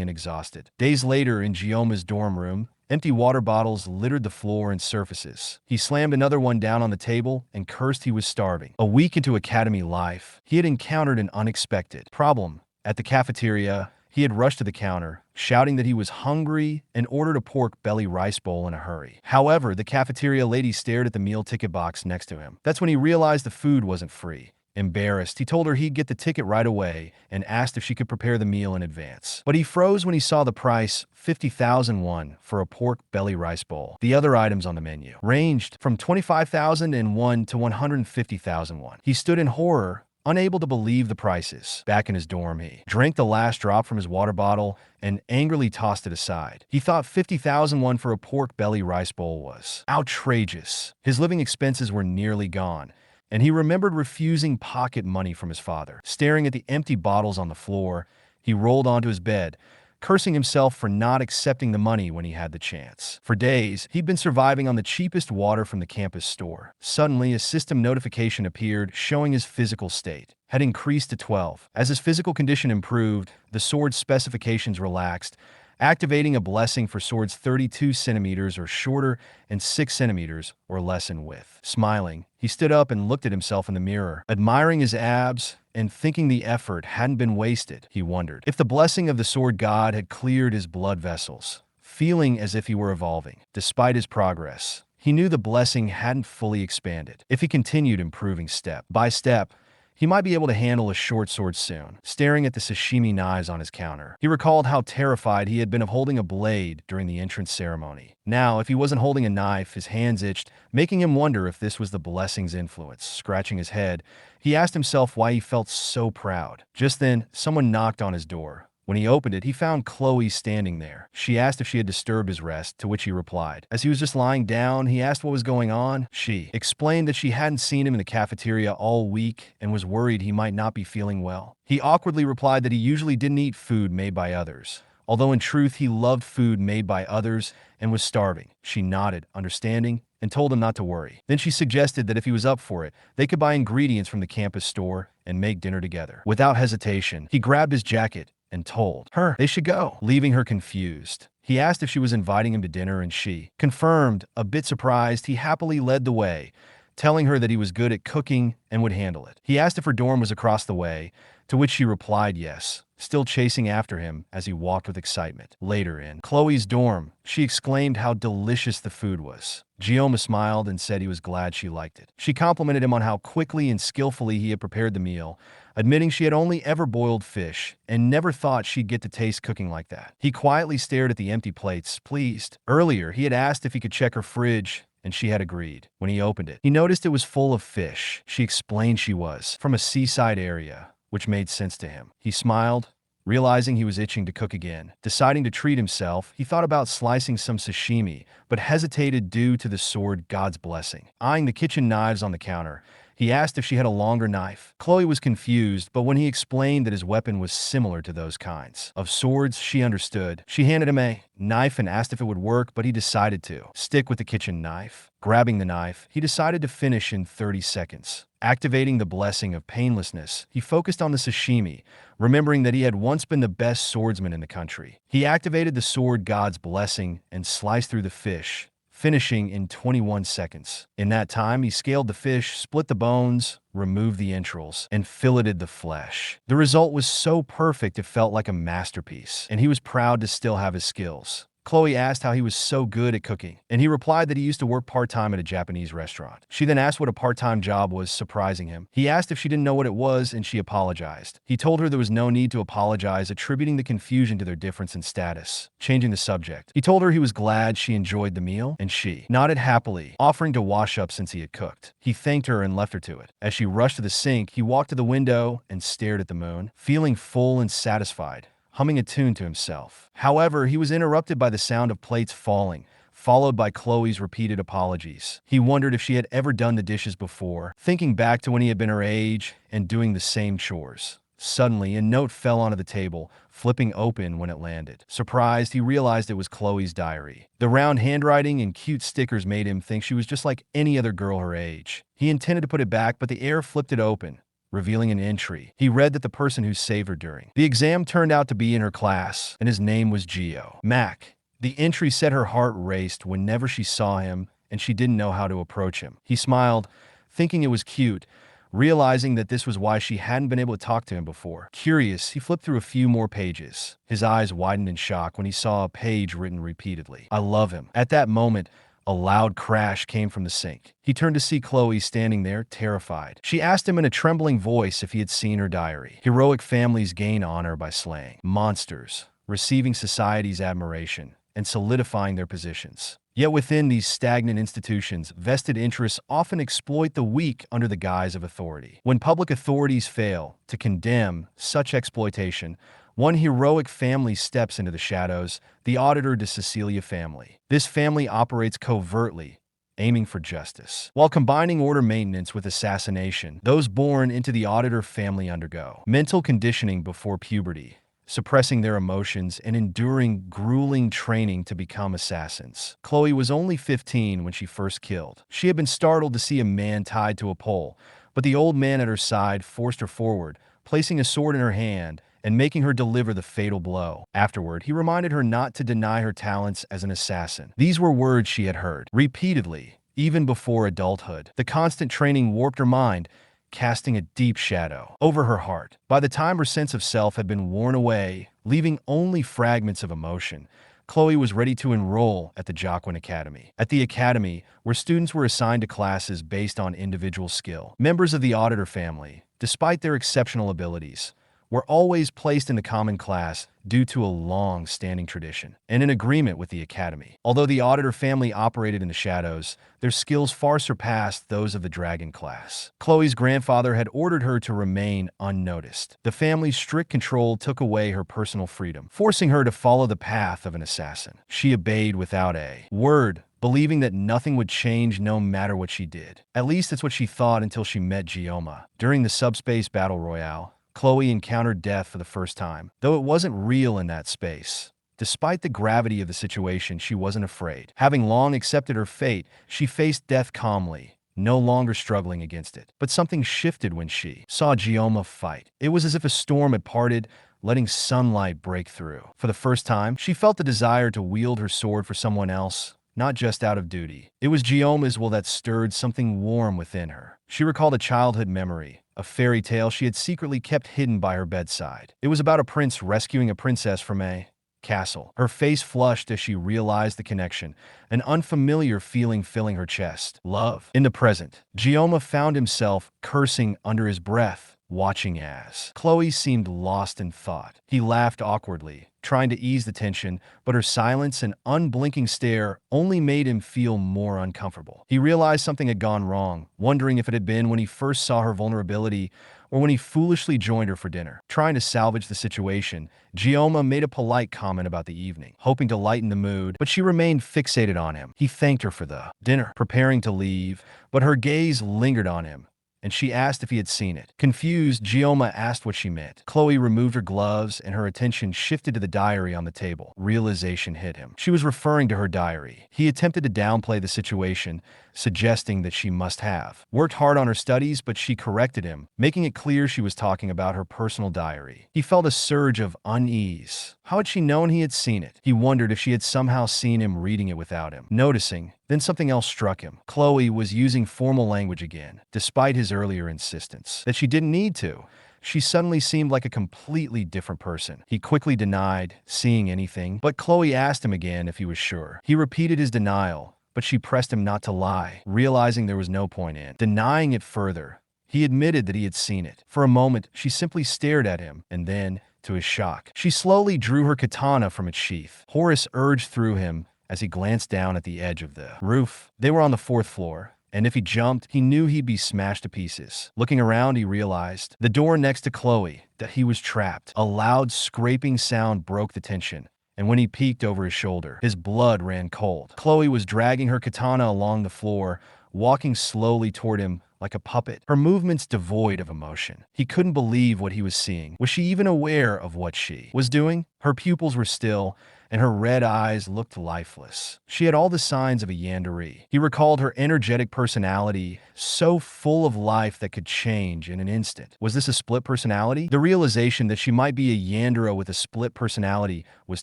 and exhausted. Days later, in Gioma's dorm room, empty water bottles littered the floor and surfaces. He slammed another one down on the table and cursed he was starving. A week into academy life, he had encountered an unexpected problem. At the cafeteria, he had rushed to the counter, shouting that he was hungry and ordered a pork belly rice bowl in a hurry. However, the cafeteria lady stared at the meal ticket box next to him. That's when he realized the food wasn't free. Embarrassed, he told her he'd get the ticket right away and asked if she could prepare the meal in advance. But he froze when he saw the price, 50,000 won, for a pork belly rice bowl. The other items on the menu ranged from 25,000 won to 150,000 won. He stood in horror, unable to believe the prices. Back in his dorm, he drank the last drop from his water bottle and angrily tossed it aside. He thought 50,000 won for a pork belly rice bowl was outrageous. His living expenses were nearly gone, and he remembered refusing pocket money from his father. Staring at the empty bottles on the floor, he rolled onto his bed, cursing himself for not accepting the money when he had the chance. For days, he'd been surviving on the cheapest water from the campus store. Suddenly, a system notification appeared showing his physical state had increased to 12. As his physical condition improved, the sword's specifications relaxed, activating a blessing for swords 32 centimeters or shorter and 6 centimeters or less in width. Smiling, he stood up and looked at himself in the mirror. Admiring his abs and thinking the effort hadn't been wasted, he wondered if the blessing of the sword god had cleared his blood vessels, feeling as if he were evolving. Despite his progress, he knew the blessing hadn't fully expanded. If he continued improving step by step, he might be able to handle a short sword soon. Staring at the sashimi knives on his counter, he recalled how terrified he had been of holding a blade during the entrance ceremony. Now, if he wasn't holding a knife, his hands itched, making him wonder if this was the blessing's influence. Scratching his head, he asked himself why he felt so proud. Just then, someone knocked on his door. When he opened it, he found Chloe standing there. She asked if she had disturbed his rest, to which he replied. As he was just lying down, he asked what was going on. She explained that she hadn't seen him in the cafeteria all week and was worried he might not be feeling well. He awkwardly replied that he usually didn't eat food made by others, although in truth he loved food made by others and was starving. She nodded, understanding, and told him not to worry. Then she suggested that if he was up for it, they could buy ingredients from the campus store and make dinner together. Without hesitation, he grabbed his jacket and told her they should go, leaving her confused. He asked if she was inviting him to dinner, and she confirmed. A bit surprised, he happily led the way, telling her that he was good at cooking and would handle it. He asked if her dorm was across the way, to which she replied yes, still chasing after him as he walked with excitement. Later in Chloe's dorm, she exclaimed how delicious the food was. Gioma smiled and said he was glad she liked it. She complimented him on how quickly and skillfully he had prepared the meal, admitting she had only ever boiled fish and never thought she'd get to taste cooking like that. He quietly stared at the empty plates, pleased. Earlier, he had asked if he could check her fridge, and she had agreed. When he opened it, he noticed it was full of fish. She explained she was from a seaside area, which made sense to him. He smiled, realizing he was itching to cook again. Deciding to treat himself, he thought about slicing some sashimi, but hesitated due to the sword god's blessing. Eyeing the kitchen knives on the counter, he asked if she had a longer knife. Chloe was confused, but when he explained that his weapon was similar to those kinds of swords, she understood. She handed him a knife and asked if it would work, but he decided to stick with the kitchen knife. Grabbing the knife, he decided to finish in 30 seconds. Activating the blessing of painlessness, he focused on the sashimi, remembering that he had once been the best swordsman in the country. He activated the sword god's blessing and sliced through the fish, finishing in 21 seconds. In that time, he scaled the fish, split the bones, removed the entrails, and filleted the flesh. The result was so perfect it felt like a masterpiece, and he was proud to still have his skills. Chloe asked how he was so good at cooking, and he replied that he used to work part-time at a Japanese restaurant. She then asked what a part-time job was, surprising him. He asked if she didn't know what it was, and she apologized. He told her there was no need to apologize, attributing the confusion to their difference in status. Changing the subject, he told her he was glad she enjoyed the meal, and she nodded happily, offering to wash up since he had cooked. He thanked her and left her to it. As she rushed to the sink, he walked to the window and stared at the moon, feeling full and satisfied, humming a tune to himself. However, he was interrupted by the sound of plates falling, followed by Chloe's repeated apologies. He wondered if she had ever done the dishes before, thinking back to when he had been her age and doing the same chores. Suddenly, a note fell onto the table, flipping open when it landed. Surprised, he realized it was Chloe's diary. The round handwriting and cute stickers made him think she was just like any other girl her age. He intended to put it back, but the air flipped it open, revealing an entry. He read that the person who saved her during the exam turned out to be in her class, and his name was Geo. Mac. The entry said her heart raced whenever she saw him, and she didn't know how to approach him. He smiled, thinking it was cute, realizing that this was why she hadn't been able to talk to him before. Curious, he flipped through a few more pages. His eyes widened in shock when he saw a page written repeatedly. I love him. At that moment, a loud crash came from the sink. He turned to see Chloe standing there, terrified. She asked him in a trembling voice if he had seen her diary. Heroic families gain honor by slaying monsters, receiving society's admiration, and solidifying their positions. Yet within these stagnant institutions, vested interests often exploit the weak under the guise of authority. When public authorities fail to condemn such exploitation, one heroic family steps into the shadows, the Auditor de Cecilia family. This family operates covertly, aiming for justice. While combining order maintenance with assassination, those born into the Auditor family undergo mental conditioning before puberty, suppressing their emotions and enduring grueling training to become assassins. Chloe was only 15 when she first killed. She had been startled to see a man tied to a pole, but the old man at her side forced her forward, placing a sword in her hand and making her deliver the fatal blow. Afterward, he reminded her not to deny her talents as an assassin. These were words she had heard repeatedly, even before adulthood. The constant training warped her mind, casting a deep shadow over her heart. By the time her sense of self had been worn away, leaving only fragments of emotion, Chloe was ready to enroll at the Joaquin Academy. At the academy, where students were assigned to classes based on individual skill, members of the Auditor family, despite their exceptional abilities, were always placed in the common class due to a long-standing tradition and an agreement with the academy. Although the Auditor family operated in the shadows, their skills far surpassed those of the Dragon class. Chloe's grandfather had ordered her to remain unnoticed. The family's strict control took away her personal freedom, forcing her to follow the path of an assassin. She obeyed without a word, believing that nothing would change no matter what she did. At least that's what she thought until she met Gioma. During the subspace battle royale, Chloe encountered death for the first time, though it wasn't real in that space. Despite the gravity of the situation, she wasn't afraid. Having long accepted her fate, she faced death calmly, no longer struggling against it. But something shifted when she saw Gioma fight. It was as if a storm had parted, letting sunlight break through. For the first time, she felt the desire to wield her sword for someone else, not just out of duty. It was Gioma's will that stirred something warm within her. She recalled a childhood memory, a fairy tale she had secretly kept hidden by her bedside. It was about a prince rescuing a princess from a castle. Her face flushed as she realized the connection, an unfamiliar feeling filling her chest. Love. In the present, Gioma found himself cursing under his breath, watching as Chloe seemed lost in thought. He laughed awkwardly, trying to ease the tension, but her silence and unblinking stare only made him feel more uncomfortable. He realized something had gone wrong, wondering if it had been when he first saw her vulnerability or when he foolishly joined her for dinner. Trying to salvage the situation, Gioma made a polite comment about the evening, hoping to lighten the mood, but she remained fixated on him. He thanked her for the dinner, preparing to leave, but her gaze lingered on him, and she asked if he had seen it. Confused, Gioma asked what she meant. Chloe removed her gloves, and her attention shifted to the diary on the table. Realization hit him. She was referring to her diary. He attempted to downplay the situation, suggesting that she must have worked hard on her studies, but she corrected him, making it clear she was talking about her personal diary. He felt a surge of unease. How had she known he had seen it? He wondered if she had somehow seen him reading it without him. Noticing, then something else struck him. Chloe was using formal language again, despite his earlier insistence that she didn't need to. She suddenly seemed like a completely different person. He quickly denied seeing anything, but Chloe asked him again if he was sure. He repeated his denial, but she pressed him not to lie, realizing there was no point in denying it further. He admitted that he had seen it. For a moment, she simply stared at him, and then, to his shock, she slowly drew her katana from its sheath. Horror urged through him as he glanced down at the edge of the roof. They were on the 4th floor, and if he jumped, he knew he'd be smashed to pieces. Looking around, he realized the door next to Chloe, that he was trapped. A loud scraping sound broke the tension, and when he peeked over his shoulder, his blood ran cold. Chloe was dragging her katana along the floor, walking slowly toward him like a puppet, her movements devoid of emotion. He couldn't believe what he was seeing. Was she even aware of what she was doing? Her pupils were still, and her red eyes looked lifeless. She had all the signs of a yandere. He recalled her energetic personality, so full of life that could change in an instant. Was this a split personality? The realization that she might be a yandere with a split personality was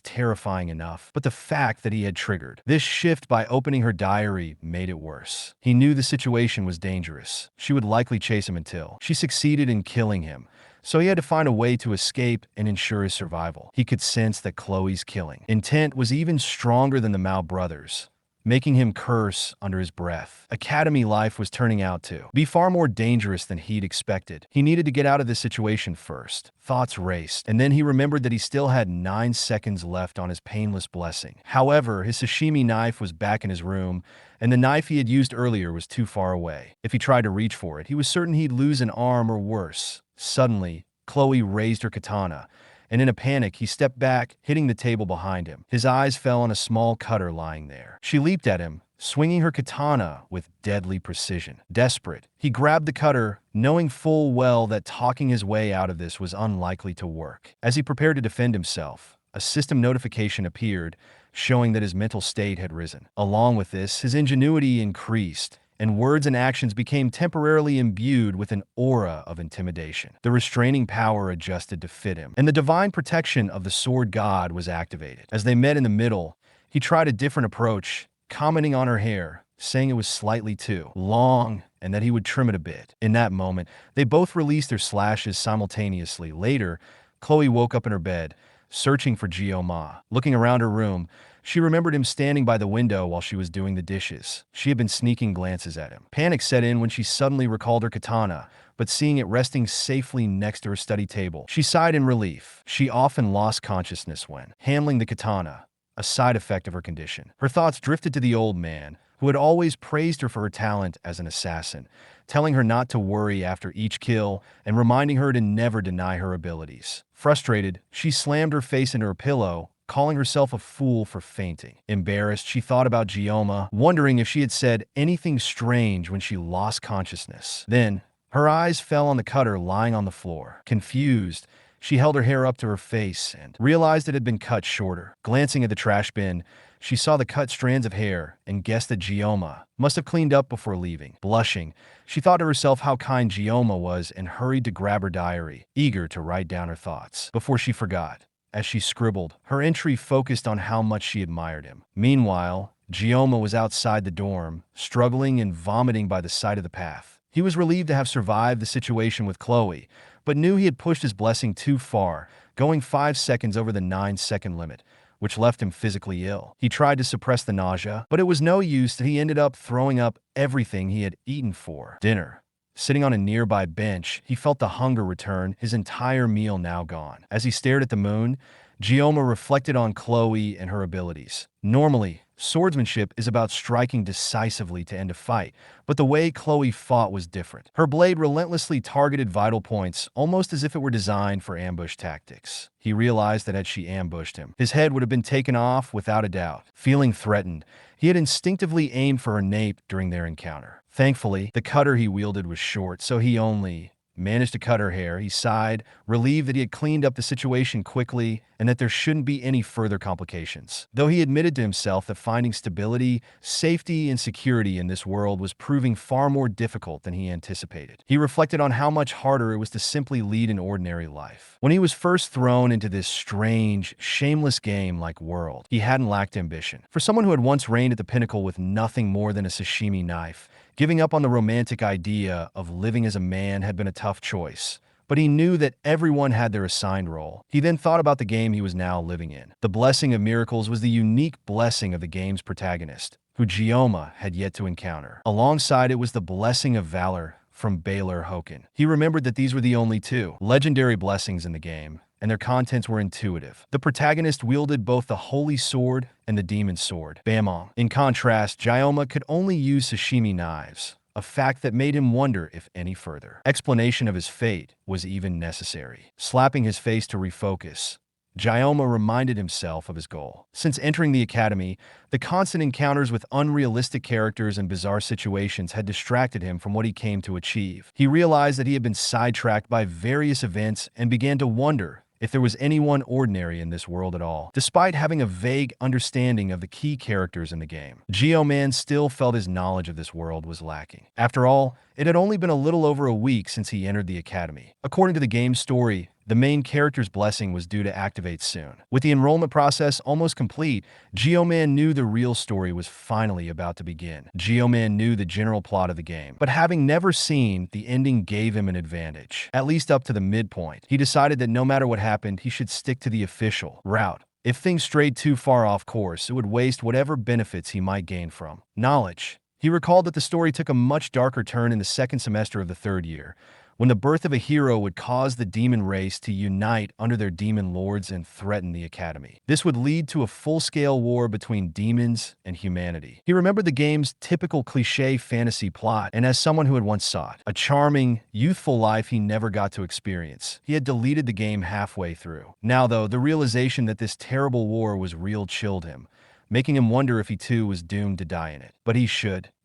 terrifying enough, but the fact that he had triggered this shift by opening her diary made it worse. He knew the situation was dangerous. She would likely chase him until she succeeded in killing him, so he had to find a way to escape and ensure his survival. He could sense that Chloe's killing intent was even stronger than the Mao brothers, making him curse under his breath. Academy life was turning out to be far more dangerous than he'd expected. He needed to get out of this situation first. Thoughts raced, and then he remembered that he still had 9 seconds left on his painless blessing. However, his sashimi knife was back in his room, and the knife he had used earlier was too far away. If he tried to reach for it, he was certain he'd lose an arm or worse. Suddenly, Chloe raised her katana, and in a panic, he stepped back, hitting the table behind him. His eyes fell on a small cutter lying there. She leaped at him, swinging her katana with deadly precision. Desperate, he grabbed the cutter, knowing full well that talking his way out of this was unlikely to work. As he prepared to defend himself, a system notification appeared, showing that his mental state had risen. Along with this, his ingenuity increased, and words and actions became temporarily imbued with an aura of intimidation. The restraining power adjusted to fit him, and the divine protection of the sword god was activated. As they met in the middle, he tried a different approach, commenting on her hair, saying it was slightly too long and that he would trim it a bit. In that moment, they both released their slashes simultaneously. Later, Chloe woke up in her bed, searching for Gioma. Looking around her room, she remembered him standing by the window while she was doing the dishes. She had been sneaking glances at him. Panic set in when she suddenly recalled her katana, but seeing it resting safely next to her study table, she sighed in relief. She often lost consciousness when handling the katana, a side effect of her condition. Her thoughts drifted to the old man, who had always praised her for her talent as an assassin, telling her not to worry after each kill and reminding her to never deny her abilities. Frustrated, she slammed her face into her pillow, calling herself a fool for fainting. Embarrassed, she thought about Gioma, wondering if she had said anything strange when she lost consciousness. Then, her eyes fell on the cutter lying on the floor. Confused, she held her hair up to her face and realized it had been cut shorter. Glancing at the trash bin, she saw the cut strands of hair and guessed that Gioma must have cleaned up before leaving. Blushing, she thought to herself how kind Gioma was and hurried to grab her diary, eager to write down her thoughts before she forgot. As she scribbled, her entry focused on how much she admired him. Meanwhile, Gioma was outside the dorm, struggling and vomiting by the side of the path. He was relieved to have survived the situation with Chloe, but knew he had pushed his blessing too far, going 5 seconds over the 9-second limit, which left him physically ill. He tried to suppress the nausea, but it was no use. He ended up throwing up everything he had eaten for dinner. Sitting on a nearby bench, he felt the hunger return, his entire meal now gone. As he stared at the moon, Gioma reflected on Chloe and her abilities. Normally, swordsmanship is about striking decisively to end a fight, but the way Chloe fought was different. Her blade relentlessly targeted vital points, almost as if it were designed for ambush tactics. He realized that had she ambushed him, his head would have been taken off without a doubt. Feeling threatened, he had instinctively aimed for her nape during their encounter. Thankfully, the cutter he wielded was short, so he only managed to cut her hair. He sighed, relieved that he had cleaned up the situation quickly and that there shouldn't be any further complications. Though he admitted to himself that finding stability, safety, and security in this world was proving far more difficult than he anticipated. He reflected on how much harder it was to simply lead an ordinary life. When he was first thrown into this strange, shameless game like world, he hadn't lacked ambition. For someone who had once reigned at the pinnacle with nothing more than a sashimi knife, giving up on the romantic idea of living as a man had been a tough choice, but he knew that everyone had their assigned role. He then thought about the game he was now living in. The blessing of miracles was the unique blessing of the game's protagonist, who Gioma had yet to encounter. Alongside it was the blessing of valor from Baylor Hoken. He remembered that these were the only two legendary blessings in the game, and their contents were intuitive. The protagonist wielded both the holy sword and the demon sword, Bamong. In contrast, Gioma could only use sashimi knives, a fact that made him wonder if any further explanation of his fate was even necessary. Slapping his face to refocus, Gioma reminded himself of his goal. Since entering the academy, the constant encounters with unrealistic characters and bizarre situations had distracted him from what he came to achieve. He realized that he had been sidetracked by various events and began to wonder if there was anyone ordinary in this world at all. Despite having a vague understanding of the key characters in the game, Geoman still felt his knowledge of this world was lacking. After all, it had only been a little over a week since he entered the academy. According to the game's story, the main character's blessing was due to activate soon. With the enrollment process almost complete, Geoman knew the real story was finally about to begin. Geoman knew the general plot of the game, but having never seen, the ending gave him an advantage, at least up to the midpoint. He decided that no matter what happened, he should stick to the official route. If things strayed too far off course, it would waste whatever benefits he might gain from knowledge. He recalled that the story took a much darker turn in the second semester of the third year, when the birth of a hero would cause the demon race to unite under their demon lords and threaten the academy. This would lead to a full-scale war between demons and humanity. He remembered the game's typical cliché fantasy plot, and as someone who had once sought a charming, youthful life he never got to experience, he had deleted the game halfway through. Now, though, the realization that this terrible war was real chilled him, making him wonder if he too was doomed to die in it. But he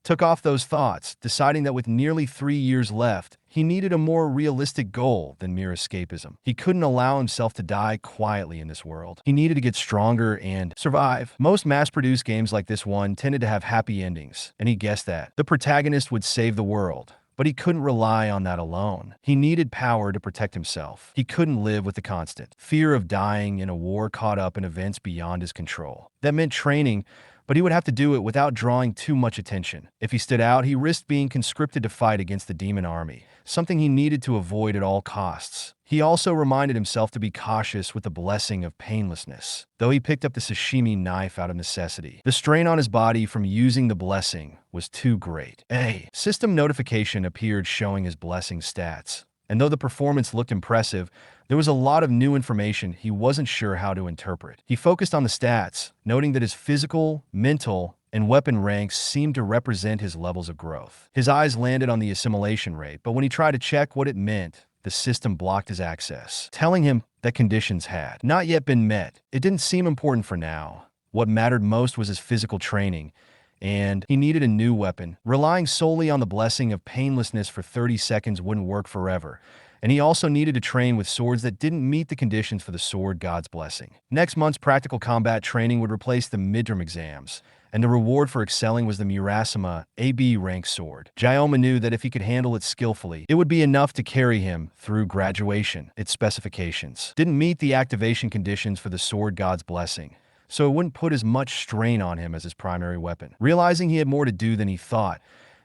took off those thoughts, deciding that with nearly 3 years left, he needed a more realistic goal than mere escapism. He couldn't allow himself to die quietly in this world. He needed to get stronger and survive. Most mass-produced games like this one tended to have happy endings, and he guessed that. The protagonist would save the world, but he couldn't rely on that alone. He needed power to protect himself. He couldn't live with the constant fear of dying in a war caught up in events beyond his control. That meant training, but he would have to do it without drawing too much attention. If he stood out, he risked being conscripted to fight against the demon army, something he needed to avoid at all costs. He also reminded himself to be cautious with the blessing of painlessness, though he picked up the sashimi knife out of necessity. The strain on his body from using the blessing was too great. A system notification appeared showing his blessing stats, and though the performance looked impressive, there was a lot of new information he wasn't sure how to interpret. He focused on the stats, noting that his physical, mental, and weapon ranks seemed to represent his levels of growth. His eyes landed on the assimilation rate, but when he tried to check what it meant, the system blocked his access, telling him that conditions had not yet been met. It didn't seem important for now. What mattered most was his physical training, and he needed a new weapon. Relying solely on the blessing of painlessness for 30 seconds wouldn't work forever, and he also needed to train with swords that didn't meet the conditions for the sword god's blessing. Next month's practical combat training would replace the midterm exams, and the reward for excelling was the Murasama AB rank sword. Gyoma knew that if he could handle it skillfully, it would be enough to carry him through graduation. Its specifications didn't meet the activation conditions for the sword god's blessing, so it wouldn't put as much strain on him as his primary weapon. Realizing he had more to do than he thought,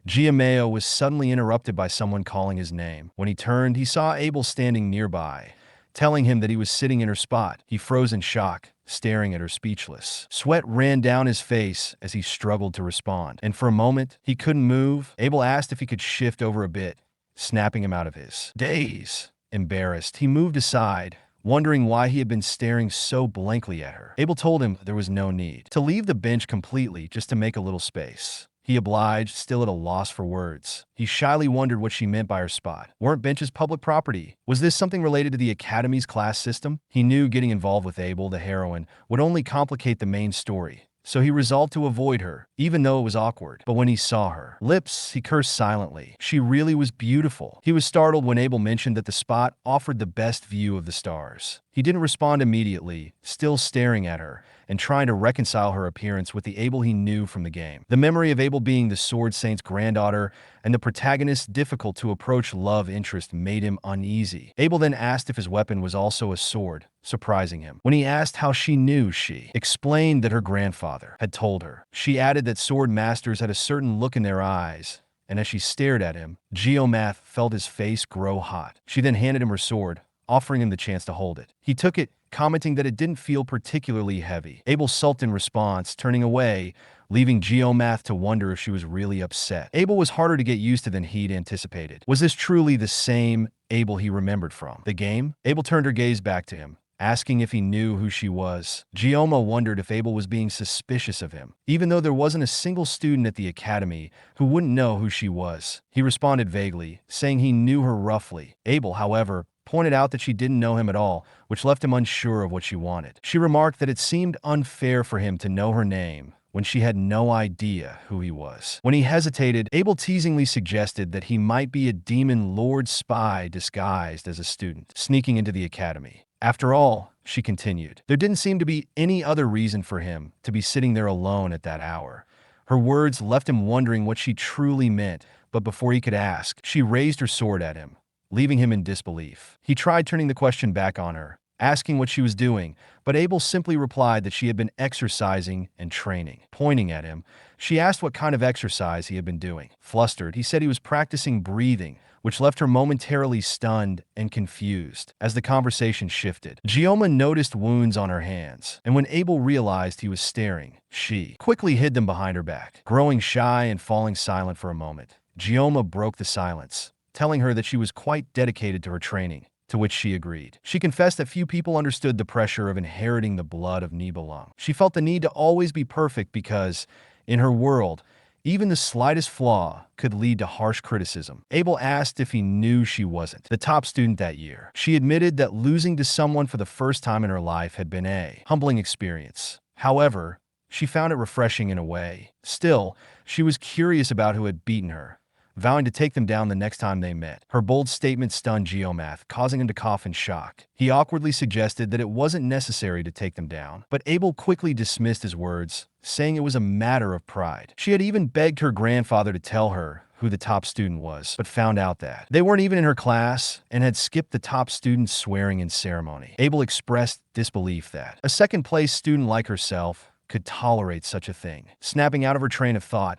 Giameo was suddenly interrupted by someone calling his name. When he turned, he saw Abel standing nearby, telling him that he was sitting in her spot. He froze in shock, staring at her speechless. Sweat ran down his face as he struggled to respond, and for a moment, he couldn't move. Abel asked if he could shift over a bit, snapping him out of his daze. Embarrassed, he moved aside, wondering why he had been staring so blankly at her. Abel told him there was no need to leave the bench completely just to make a little space. He obliged, still at a loss for words. He shyly wondered what she meant by her spot. Weren't benches public property? Was this something related to the Academy's class system? He knew getting involved with Abel, the heroine, would only complicate the main story, so he resolved to avoid her, even though it was awkward. But when he saw her lips, he cursed silently. She really was beautiful. He was startled when Abel mentioned that the spot offered the best view of the stars. He didn't respond immediately, still staring at her, and trying to reconcile her appearance with the Abel he knew from the game. The memory of Abel being the Sword Saint's granddaughter and the protagonist's difficult-to-approach love interest made him uneasy. Abel then asked if his weapon was also a sword, surprising him. When he asked how she knew, she explained that her grandfather had told her. She added that sword masters had a certain look in their eyes, and as she stared at him, Geomath felt his face grow hot. She then handed him her sword, offering him the chance to hold it. He took it, commenting that it didn't feel particularly heavy. Abel sulked in response, turning away, leaving Geomath to wonder if she was really upset. Abel was harder to get used to than he'd anticipated. Was this truly the same Abel he remembered from the game? Abel turned her gaze back to him, asking if he knew who she was. Gioma wondered if Abel was being suspicious of him, even though there wasn't a single student at the academy who wouldn't know who she was. He responded vaguely, saying he knew her roughly. Abel, however, pointed out that she didn't know him at all, which left him unsure of what she wanted. She remarked that it seemed unfair for him to know her name when she had no idea who he was. When he hesitated, Abel teasingly suggested that he might be a demon lord spy disguised as a student, sneaking into the academy. After all, she continued, there didn't seem to be any other reason for him to be sitting there alone at that hour. Her words left him wondering what she truly meant, but before he could ask, she raised her sword at him, leaving him in disbelief. He tried turning the question back on her, asking what she was doing, but Abel simply replied that she had been exercising and training. Pointing at him, she asked what kind of exercise he had been doing. Flustered, he said he was practicing breathing, which left her momentarily stunned and confused. As the conversation shifted, Gioma noticed wounds on her hands, and when Abel realized he was staring, she quickly hid them behind her back. Growing shy and falling silent for a moment, Gioma broke the silence, telling her that she was quite dedicated to her training, to which she agreed. She confessed that few people understood the pressure of inheriting the blood of Nibelung. She felt the need to always be perfect because, in her world, even the slightest flaw could lead to harsh criticism. Abel asked if he knew she wasn't the top student that year. She admitted that losing to someone for the first time in her life had been a humbling experience. However, she found it refreshing in a way. Still, she was curious about who had beaten her, vowing to take them down the next time they met. Her bold statement stunned Geomath, causing him to cough in shock. He awkwardly suggested that it wasn't necessary to take them down, but Abel quickly dismissed his words, saying it was a matter of pride. She had even begged her grandfather to tell her who the top student was, but found out that they weren't even in her class and had skipped the top student's swearing-in ceremony. Abel expressed disbelief that a second-place student like herself could tolerate such a thing. Snapping out of her train of thought,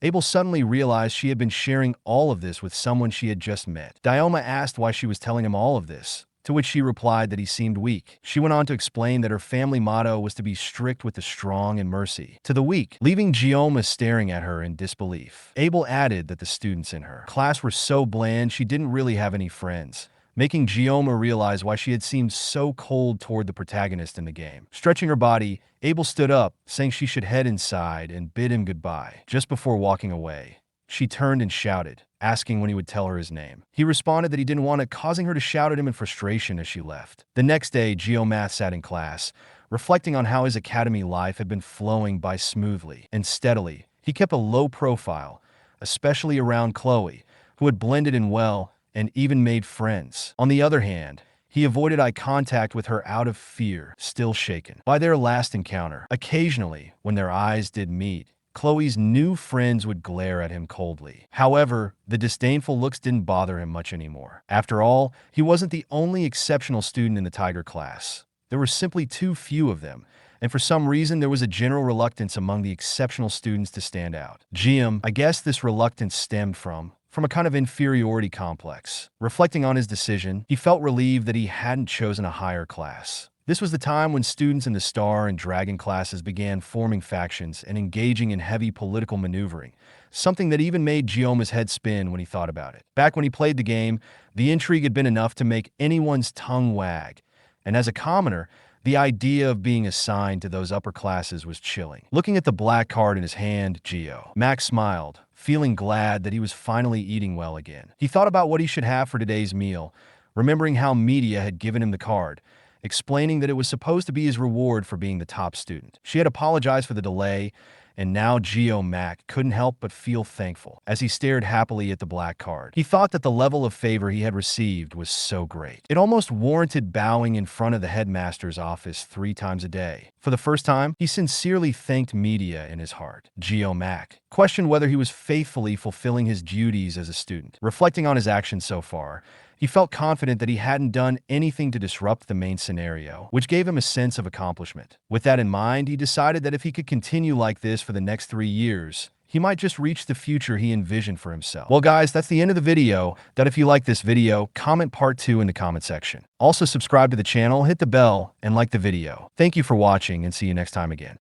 Abel suddenly realized she had been sharing all of this with someone she had just met. Dioma asked why she was telling him all of this, to which she replied that he seemed weak. She went on to explain that her family motto was to be strict with the strong and mercy to the weak, leaving Gioma staring at her in disbelief. Abel added that the students in her class were so bland she didn't really have any friends, making Gioma realize why she had seemed so cold toward the protagonist in the game. Stretching her body, Abel stood up, saying she should head inside and bid him goodbye. Just before walking away, she turned and shouted, asking when he would tell her his name. He responded that he didn't want it, causing her to shout at him in frustration as she left. The next day, Geomath sat in class, reflecting on how his academy life had been flowing by smoothly and steadily. He kept a low profile, especially around Chloe, who had blended in well and even made friends. On the other hand, he avoided eye contact with her out of fear, still shaken by their last encounter. Occasionally, when their eyes did meet, Chloe's new friends would glare at him coldly. However, the disdainful looks didn't bother him much anymore. After all, he wasn't the only exceptional student in the Tiger class. There were simply too few of them, and for some reason there was a general reluctance among the exceptional students to stand out. I guess this reluctance stemmed from a kind of inferiority complex. Reflecting on his decision, he felt relieved that he hadn't chosen a higher class. This was the time when students in the Star and Dragon classes began forming factions and engaging in heavy political maneuvering, something that even made Gioma's head spin when he thought about it. Back when he played the game, the intrigue had been enough to make anyone's tongue wag, and as a commoner, the idea of being assigned to those upper classes was chilling. Looking at the black card in his hand, Max smiled, feeling glad that he was finally eating well again. He thought about what he should have for today's meal, remembering how Media had given him the card, explaining that it was supposed to be his reward for being the top student. She had apologized for the delay, and now Mac couldn't help but feel thankful as he stared happily at the black card. He thought that the level of favor he had received was so great. It almost warranted bowing in front of the headmaster's office 3 times a day. For the first time, he sincerely thanked Media in his heart. Mac questioned whether he was faithfully fulfilling his duties as a student. Reflecting on his actions so far, he felt confident that he hadn't done anything to disrupt the main scenario, which gave him a sense of accomplishment. With that in mind, he decided that if he could continue like this for the next 3 years, he might just reach the future he envisioned for himself. Well guys, that's the end of the video. If you like this video, comment part 2 in the comment section. Also subscribe to the channel, hit the bell, and like the video. Thank you for watching, and see you next time again.